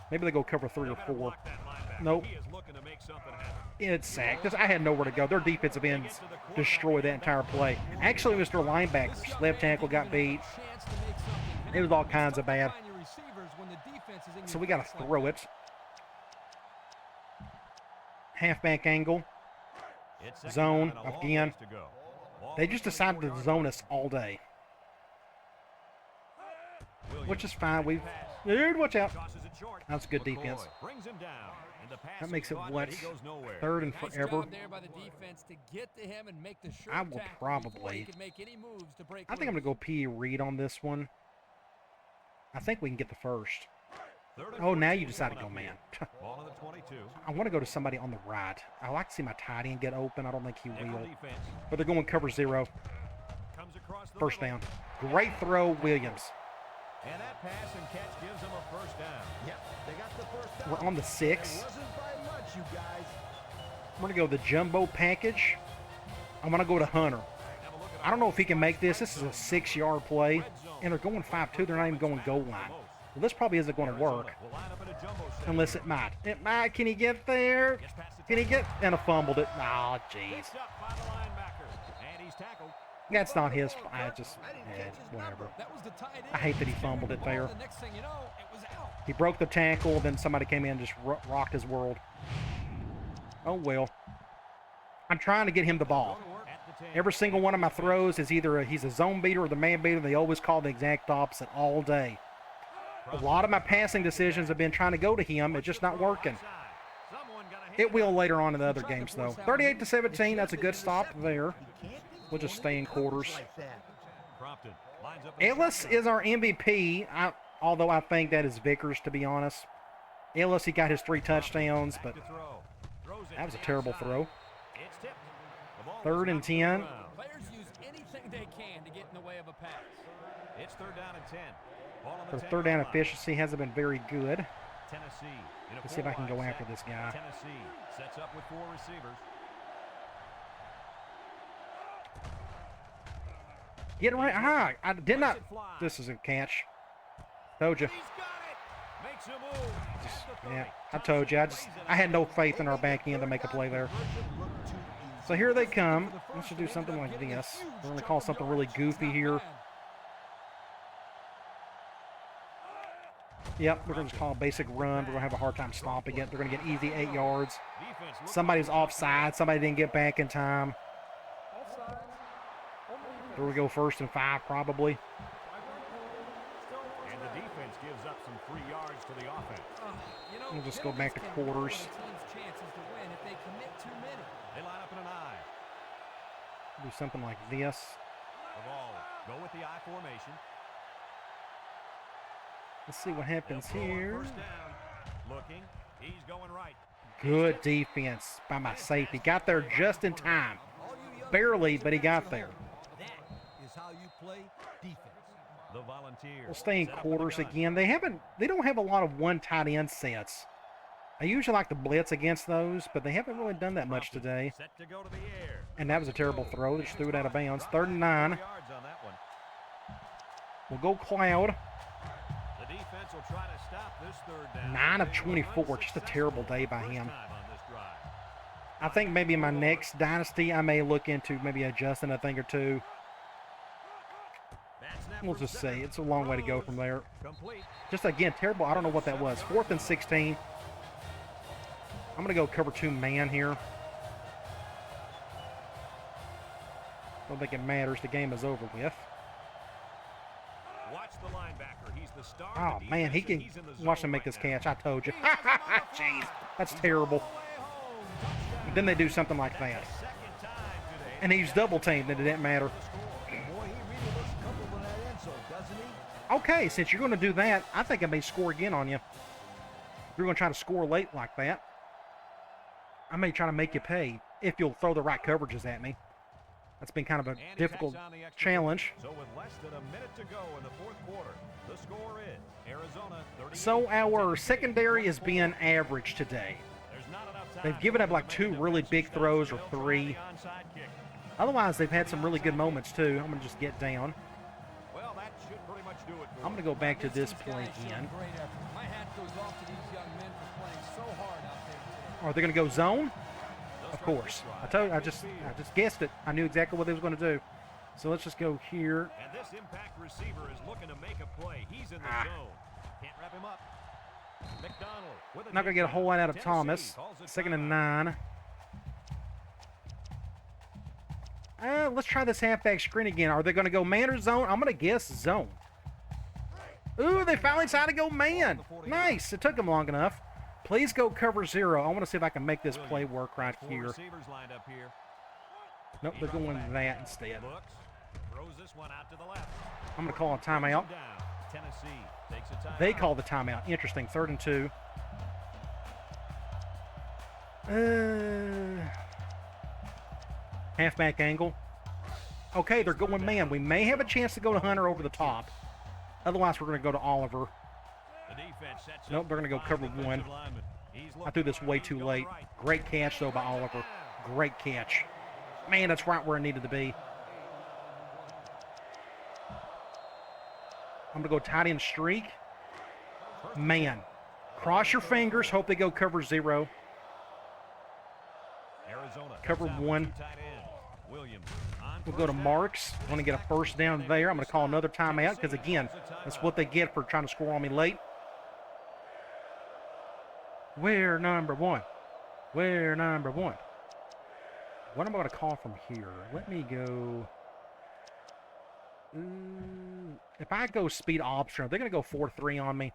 Speaker 1: Maybe they go cover 3 or 4.
Speaker 2: Block that linebacker.
Speaker 1: Nope.
Speaker 2: He is looking to make something happen.
Speaker 1: It's sacked. I had nowhere to go. Their defensive ends destroyed that entire play. Actually, it was their linebackers. Left tackle got beat. It was all kinds of bad. So we got to throw it. Halfback angle.
Speaker 2: It's second
Speaker 1: Zone
Speaker 2: down and a long
Speaker 1: again.
Speaker 2: ways to go. Ball
Speaker 1: They
Speaker 2: on
Speaker 1: just
Speaker 2: the
Speaker 1: decided to
Speaker 2: 24-yard
Speaker 1: zone us all day,
Speaker 2: Williams.
Speaker 1: which is fine.
Speaker 2: Pass.
Speaker 1: Dude, watch out.
Speaker 2: Tosses it short.
Speaker 1: That's good
Speaker 2: McCoy
Speaker 1: defense.
Speaker 2: brings him down. And the pass
Speaker 1: That
Speaker 2: is
Speaker 1: makes it
Speaker 2: caught,
Speaker 1: what,
Speaker 2: but he goes nowhere.
Speaker 1: 3rd and
Speaker 4: Nice
Speaker 1: forever.
Speaker 4: job there by the defense to get to him and make the sure
Speaker 1: I will
Speaker 4: tackle before
Speaker 1: probably.
Speaker 4: he could make any moves to break
Speaker 1: I think I'm going to go P read on this one. I think we can get the first.
Speaker 2: Third and
Speaker 1: Oh, now
Speaker 2: 14
Speaker 1: you decide to go
Speaker 2: coming
Speaker 1: man.
Speaker 2: up. Ball on the 22.
Speaker 1: I want to go to somebody on the right. I like to see my tight end get open. I don't think he
Speaker 2: Nickel
Speaker 1: will.
Speaker 2: defense.
Speaker 1: But they're going cover 0.
Speaker 2: Comes across the
Speaker 1: First
Speaker 2: middle.
Speaker 1: down. Great throw, Williams.
Speaker 2: And that pass and catch gives them a first down.
Speaker 3: Yep, they got the first down.
Speaker 1: We're on the 6.
Speaker 3: It wasn't by much, you guys.
Speaker 1: I'm going to go the jumbo package. I'm going to go to Hunter.
Speaker 2: Have a look at
Speaker 1: I don't know if he can make this. This is a 6-yard play. And they're going 5-2. They're not even going goal line. Well, this probably isn't going to work.
Speaker 2: Will line up in a jumbo set.
Speaker 1: Unless it might. It might. Can he get there?
Speaker 2: Gets past the
Speaker 1: Can he
Speaker 2: tackle.
Speaker 1: get? And I fumbled it. Oh, jeez.
Speaker 2: Picked up by the linebacker. And he's tackled.
Speaker 1: That's not his. I just, whatever.
Speaker 4: That was the tight end.
Speaker 1: I hate that he fumbled it there.
Speaker 4: The next thing you know, it was out.
Speaker 1: He broke the tackle, then somebody came in and just rocked his world. Oh, well. I'm trying to get him the ball.
Speaker 2: At the 10.
Speaker 1: Every single one of my throws is either he's a zone beater or the man beater. They always call the exact opposite all day. A lot of my passing decisions have been trying to go to him. It's just not working.
Speaker 2: Someone got a hand
Speaker 1: It will later on in the other games, though. 38-17, that's a good stop there. We'll just stay in quarters.
Speaker 3: Like that.
Speaker 2: Crompton lines up in
Speaker 1: Ellis is our MVP, although I think that is Vickers, to be honest. Ellis, he got his 3 touchdowns, but
Speaker 2: to throw. Throws it
Speaker 1: that was
Speaker 2: to
Speaker 1: a
Speaker 2: the
Speaker 1: terrible
Speaker 2: outside.
Speaker 1: throw.
Speaker 2: It's tipped. The ball
Speaker 1: 3rd
Speaker 2: was
Speaker 1: and
Speaker 2: knocked to the
Speaker 1: 10.
Speaker 2: ground.
Speaker 4: Players use anything they can to get in the way of a pass.
Speaker 2: It's 3rd down and 10. Ball on
Speaker 1: Their
Speaker 2: the
Speaker 1: 3rd
Speaker 2: 10-yard
Speaker 1: down
Speaker 2: line.
Speaker 1: efficiency hasn't been very good.
Speaker 2: Tennessee. In a
Speaker 1: Let's see if I can
Speaker 2: 4-wide
Speaker 1: go
Speaker 2: set.
Speaker 1: after this guy.
Speaker 2: Tennessee sets up with 4 receivers.
Speaker 1: Get it right. Ah, I did not.
Speaker 2: Lets it fly.
Speaker 1: This is a catch. Told you.
Speaker 2: He's got it. Makes a move.
Speaker 1: Just,
Speaker 2: At the 30.
Speaker 1: yeah, I told you. I had no faith in our back end to make a play there. So here they come. Let's just do something like this. We're going to call something really goofy here. Yep, we're going to just call a basic run. We're going to have a hard time stopping it. They're going to get easy 8 yards.
Speaker 2: Defense looks
Speaker 1: Somebody's
Speaker 2: like it's
Speaker 1: offside. Somebody didn't get back in time. There we go, 1st and 5 probably.
Speaker 2: And the defense gives up some free yards to the offense.
Speaker 4: You know,
Speaker 1: We'll just go
Speaker 4: penalties
Speaker 1: back to
Speaker 4: can ruin
Speaker 1: quarters.
Speaker 4: a team's chances to win if they commit too many.
Speaker 2: They line up in an I.
Speaker 1: Do something like this.
Speaker 2: The ball. Go with the I formation.
Speaker 1: Let's see what
Speaker 2: They'll
Speaker 1: happens
Speaker 2: throw on
Speaker 1: here.
Speaker 2: first down. Looking. He's going right.
Speaker 1: Good defense by my safety. Got there just in time. Barely, but he got there.
Speaker 3: That is how you play defense.
Speaker 2: The Volunteers.
Speaker 1: We'll stay in
Speaker 2: set up with the
Speaker 1: quarters
Speaker 2: gun.
Speaker 1: again. They don't have a lot of one tight end sets. I usually like to blitz against those, but they haven't really done that much today.
Speaker 2: Set to go to the air.
Speaker 1: And that was a terrible throw. They just threw it out of bounds. 3rd and 9.
Speaker 2: Yards on that one.
Speaker 1: We'll go Cloud.
Speaker 2: The defense will try to stop this 3rd down.
Speaker 1: 9 of
Speaker 2: They were
Speaker 1: 24. Just a terrible day by
Speaker 2: first
Speaker 1: him.
Speaker 2: time on this drive.
Speaker 1: I think maybe in my next Dynasty, I may look into maybe adjusting a thing or two.
Speaker 2: Bad snap
Speaker 1: We'll
Speaker 2: from
Speaker 1: just
Speaker 2: center.
Speaker 1: see. It's a long way to go from there.
Speaker 2: Complete.
Speaker 1: Just again, terrible. I don't know what that was. 4th and 16. I'm going to go cover 2 man here. Don't think it matters. The game is over with.
Speaker 2: Watch the linebacker. He's the star. of
Speaker 1: Oh,
Speaker 2: the
Speaker 1: man, he
Speaker 2: defense,
Speaker 1: can
Speaker 2: and he's in the
Speaker 1: watch
Speaker 2: zone
Speaker 1: him make
Speaker 2: right
Speaker 1: this
Speaker 2: now.
Speaker 1: catch. I told you.
Speaker 2: He has him on the
Speaker 1: Jeez,
Speaker 2: fly.
Speaker 1: that's
Speaker 2: He's
Speaker 1: terrible.
Speaker 2: all the way home. Touchdown.
Speaker 1: Then they do something like that.
Speaker 2: That's the second time today.
Speaker 1: And he's double teamed, and it didn't matter.
Speaker 3: Boy, he really looks comfortable in that end zone, doesn't he?
Speaker 1: Okay, since you're going to do that, I think I may score again on you. If you're going to try to score late like that, I may try to make you pay if you'll throw the right coverages at me. That's been kind of a
Speaker 2: And he
Speaker 1: difficult
Speaker 2: tacks on the extra
Speaker 1: challenge.
Speaker 2: point. So with less than a minute to go in the 4th quarter, the score is Arizona 38.
Speaker 1: So our
Speaker 2: Tennessee
Speaker 1: secondary is
Speaker 2: 24.
Speaker 1: being average today.
Speaker 2: There's not enough time
Speaker 1: They've given up
Speaker 2: for
Speaker 1: like
Speaker 2: the
Speaker 1: 2
Speaker 2: main
Speaker 1: really
Speaker 2: defensive
Speaker 1: big
Speaker 2: stunts.
Speaker 1: throws or
Speaker 2: They'll try
Speaker 1: 3.
Speaker 2: the onside kick.
Speaker 1: Otherwise, they've had some really good moments too. I'm going to just get down.
Speaker 2: Well, that should pretty much do it for
Speaker 1: I'm going to
Speaker 2: them.
Speaker 1: go back to this
Speaker 4: These
Speaker 1: play
Speaker 4: guys show
Speaker 1: again.
Speaker 4: great effort. My hat goes off to these young men for playing so hard out there today.
Speaker 1: Are they going to go zone?
Speaker 2: They'll
Speaker 1: Of
Speaker 2: start
Speaker 1: course.
Speaker 2: this
Speaker 1: I
Speaker 2: drive.
Speaker 1: I just guessed it. I knew exactly what they was going to do. So let's just go here.
Speaker 2: And this impact receiver is looking to make a play. He's in the zone. Can't wrap him up. McDonald with a
Speaker 1: Not going to get a whole lot out of
Speaker 2: Tennessee
Speaker 1: Thomas.
Speaker 2: calls it
Speaker 1: 2nd and
Speaker 2: timeout.
Speaker 1: 9. Let's try this halfback screen again. Are they going to go man or zone? I'm going to guess zone. Ooh, they finally decided to go man. Nice. It took them long enough. Please go cover 0. I want to see if I can make this play work right
Speaker 2: 4
Speaker 1: here.
Speaker 2: receivers lined up here.
Speaker 1: Nope, they're going that instead.
Speaker 2: Looks, throws this one out to the left.
Speaker 1: I'm going to call a timeout.
Speaker 2: Down. Tennessee takes a timeout.
Speaker 1: They call the timeout. Interesting. 3rd and 2. Halfback angle. Okay, they're going man. We may have a chance to go to Hunter over the top. Otherwise, we're going to go to Oliver.
Speaker 2: The defense sets
Speaker 1: Nope,
Speaker 2: up
Speaker 1: they're gonna go
Speaker 2: 5
Speaker 1: cover
Speaker 2: defensive
Speaker 1: 1.
Speaker 2: linemen. He's
Speaker 1: I
Speaker 2: looking
Speaker 1: threw this
Speaker 2: for
Speaker 1: way
Speaker 2: it.
Speaker 1: too
Speaker 2: Going
Speaker 1: late.
Speaker 2: right.
Speaker 1: Great catch, though, by Oliver. Great catch. Man, that's right where I needed to be. I'm going to go tight end streak. Man. Cross your fingers. Hope they go cover 0.
Speaker 2: Arizona
Speaker 1: Cover
Speaker 2: comes out
Speaker 1: 1.
Speaker 2: with 2 tight ends. Williams on
Speaker 1: We'll go to
Speaker 2: first down.
Speaker 1: Marks. Want to get a 1st down there. I'm going to call another timeout because, again, that's what they get for trying to score on me late. We're number 1. We're number 1. What am I going to call from here? Let me go. If I go speed option, they're going to go 4-3 on me.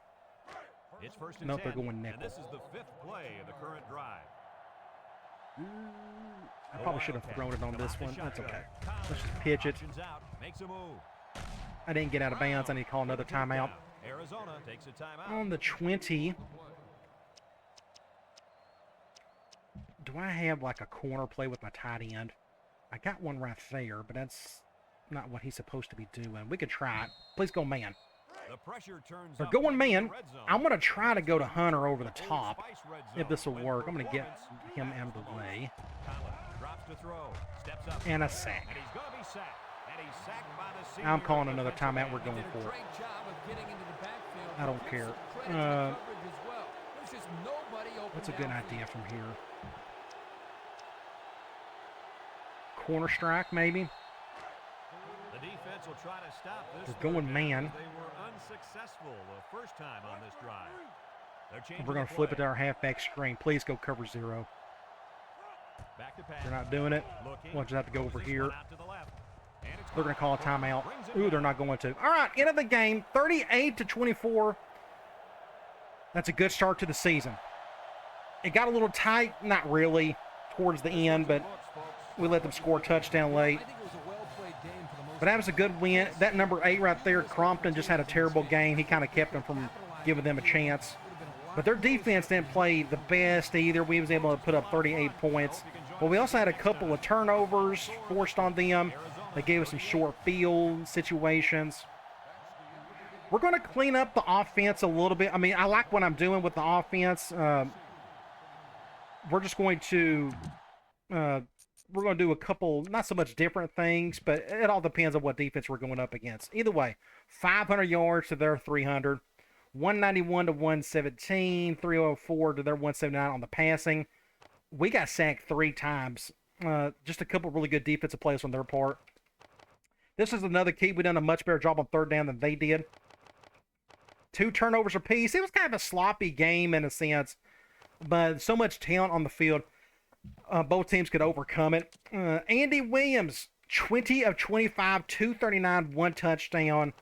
Speaker 2: It's 1st and
Speaker 1: Nope,
Speaker 2: 10,
Speaker 1: they're going nickel.
Speaker 2: And this is the 5th play of the current drive.
Speaker 1: I probably should have thrown it on this one. That's okay. Let's just pitch it.
Speaker 2: Options out, makes a move.
Speaker 1: I didn't get out of bounds. I need to call another timeout.
Speaker 2: Arizona takes a timeout.
Speaker 1: On the 20. Do I have like a corner play with my tight end? I got one right there, but that's not what he's supposed to be doing. We could try it. Please go man.
Speaker 2: The pressure turns
Speaker 1: They're
Speaker 2: up
Speaker 1: going
Speaker 2: in the
Speaker 1: man.
Speaker 2: red zone.
Speaker 1: I'm going to try to go to Hunter over the
Speaker 2: Old
Speaker 1: top.
Speaker 2: Spice red
Speaker 1: If
Speaker 2: zone
Speaker 1: this will
Speaker 2: with
Speaker 1: work, I'm going to get
Speaker 2: performance
Speaker 1: him
Speaker 2: as
Speaker 1: out of
Speaker 2: the
Speaker 1: the
Speaker 2: most.
Speaker 1: way.
Speaker 2: Collins drops to throw, steps up,
Speaker 1: And a sack.
Speaker 2: and he's going to be sacked. And he's sacked by the senior
Speaker 1: I'm calling another
Speaker 2: defensive
Speaker 1: timeout.
Speaker 2: end.
Speaker 1: We're going
Speaker 4: Did a
Speaker 1: for it.
Speaker 4: great job of getting into the backfield.
Speaker 1: I don't
Speaker 4: Give
Speaker 1: care.
Speaker 4: some credit to the coverage as well. There's just nobody open
Speaker 1: That's a good
Speaker 4: downfield.
Speaker 1: idea from here. Corner strike, maybe.
Speaker 2: The defense will try to stop this.
Speaker 1: They're going
Speaker 2: third down,
Speaker 1: man.
Speaker 2: as They were unsuccessful the first time on this drive. They're changing
Speaker 1: We're going
Speaker 2: the
Speaker 1: to flip it
Speaker 2: play.
Speaker 1: to our halfback screen. Please go cover 0.
Speaker 2: Back to pass.
Speaker 1: They're not doing it.
Speaker 2: Looking,
Speaker 1: We'll just have to go
Speaker 2: throws
Speaker 1: over
Speaker 2: this
Speaker 1: here.
Speaker 2: one out to the left. And it's
Speaker 1: They're going to call a timeout.
Speaker 2: Brings it
Speaker 1: Ooh,
Speaker 2: back.
Speaker 1: they're not going to. All right, end of the game, 38-24. That's a good start to the season. It got a little tight, not really, towards the end, but we let them score a touchdown late.
Speaker 4: I think it was a well-played game for the most
Speaker 1: But that was a good win. That number 8 right there, Crompton, just had a terrible game. He kind of kept them from giving them a chance. But their defense didn't play the best either. We was able to put up 38 points. But we also had a couple of turnovers forced on them. They gave us some short field situations. We're going to clean up the offense a little bit. I mean, I like what I'm doing with the offense. We're just going to do a couple, not so much different things, but it all depends on what defense we're going up against. Either way, 500 yards to their 300, 191 to 117, 304 to their 179 on the passing. We got sacked 3 times. Just a couple really good defensive plays on their part. This is another key. We done a much better job on third down than they did. 2 turnovers apiece. It was kind of a sloppy game in a sense, but so much talent on the field. Both teams could overcome it. Andy Williams, 20 of 25, 239, 1 touchdown.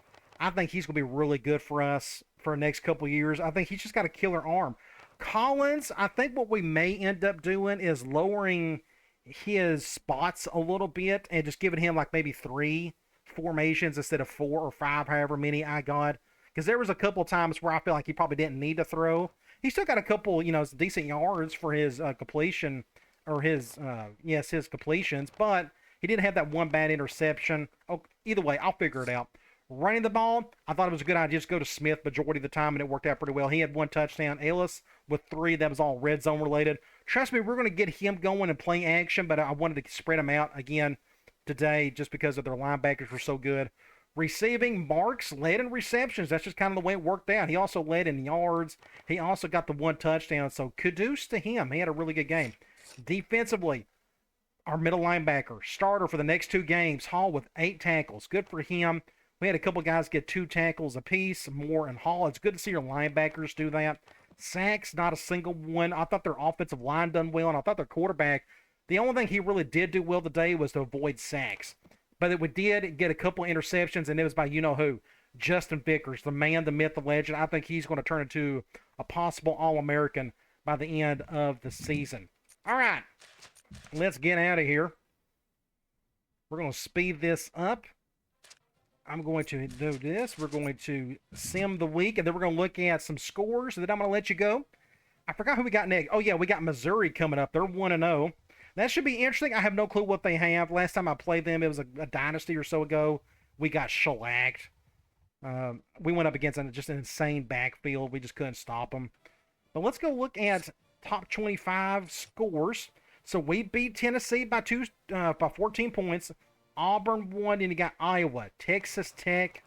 Speaker 1: I think he's going to be really good for us for the next couple of years. I think he's just got a killer arm. Collins, I think what we may end up doing is lowering his spots a little bit and just giving him like maybe 3 formations instead of 4 or 5, however many I got. Because there was a couple of times where I feel like he probably didn't need to throw. He still got a couple, decent yards for his completion, or his completions, but he didn't have that one bad interception. Oh, either way, I'll figure it out. Running the ball, I thought it was a good idea just go to Smith majority of the time, and it worked out pretty well. He had 1 touchdown. Ellis with 3. That was all red zone related. Trust me, we're going to get him going and play action, but I wanted to spread him out again today just because of their linebackers were so good. Receiving, Marks led in receptions. That's just kind of the way it worked out. He also led in yards. He also got the 1 touchdown, so kudos to him. He had a really good game. Defensively, our middle linebacker, starter for the next 2 games, Hall with 8 tackles. Good for him. We had a couple guys get 2 tackles apiece, Moore and Hall. It's good to see your linebackers do that. Sacks, not a single one. I thought their offensive line done well, and I thought their quarterback, the only thing he really did do well today was to avoid sacks. But we did get a couple of interceptions, and it was by you-know-who. Justin Vickers, the man, the myth, the legend. I think he's going to turn into a possible All-American by the end of the season. All right, let's get out of here. We're going to speed this up. I'm going to do this. We're going to sim the week, and then we're going to look at some scores, and then I'm going to let you go. I forgot who we got next. Oh, yeah, we got Missouri coming up. They're 1-0. That should be interesting. I have no clue what they have. Last time I played them, it was a Dynasty or so ago. We got shellacked. We went up against just an insane backfield. We just couldn't stop them. But let's go look at top 25 scores. So we beat Tennessee by 14 points. Auburn won, and you got Iowa, Texas Tech.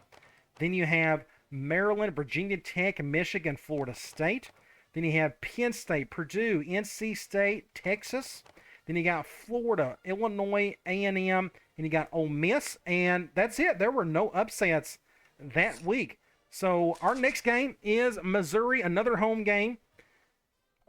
Speaker 1: Then you have Maryland, Virginia Tech, Michigan, Florida State. Then you have Penn State, Purdue, NC State, Texas. Then you got Florida, Illinois, A&M, and you got Ole Miss. And that's it. There were no upsets that week. So our next game is Missouri, another home game.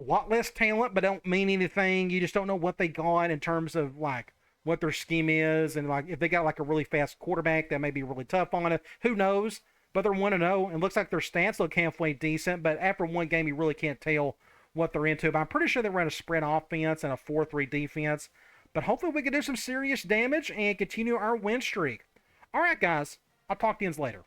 Speaker 1: A lot less talent, but don't mean anything. You just don't know what they got in terms of, like, what their scheme is. And, like, if they got, like, a really fast quarterback, that may be really tough on it. Who knows? But they're 1-0. It looks like their stats look halfway decent. But after one game, you really can't tell what they're into. But I'm pretty sure they run a spread offense and a 4-3 defense. But hopefully we can do some serious damage and continue our win streak. All right, guys. I'll talk to you later.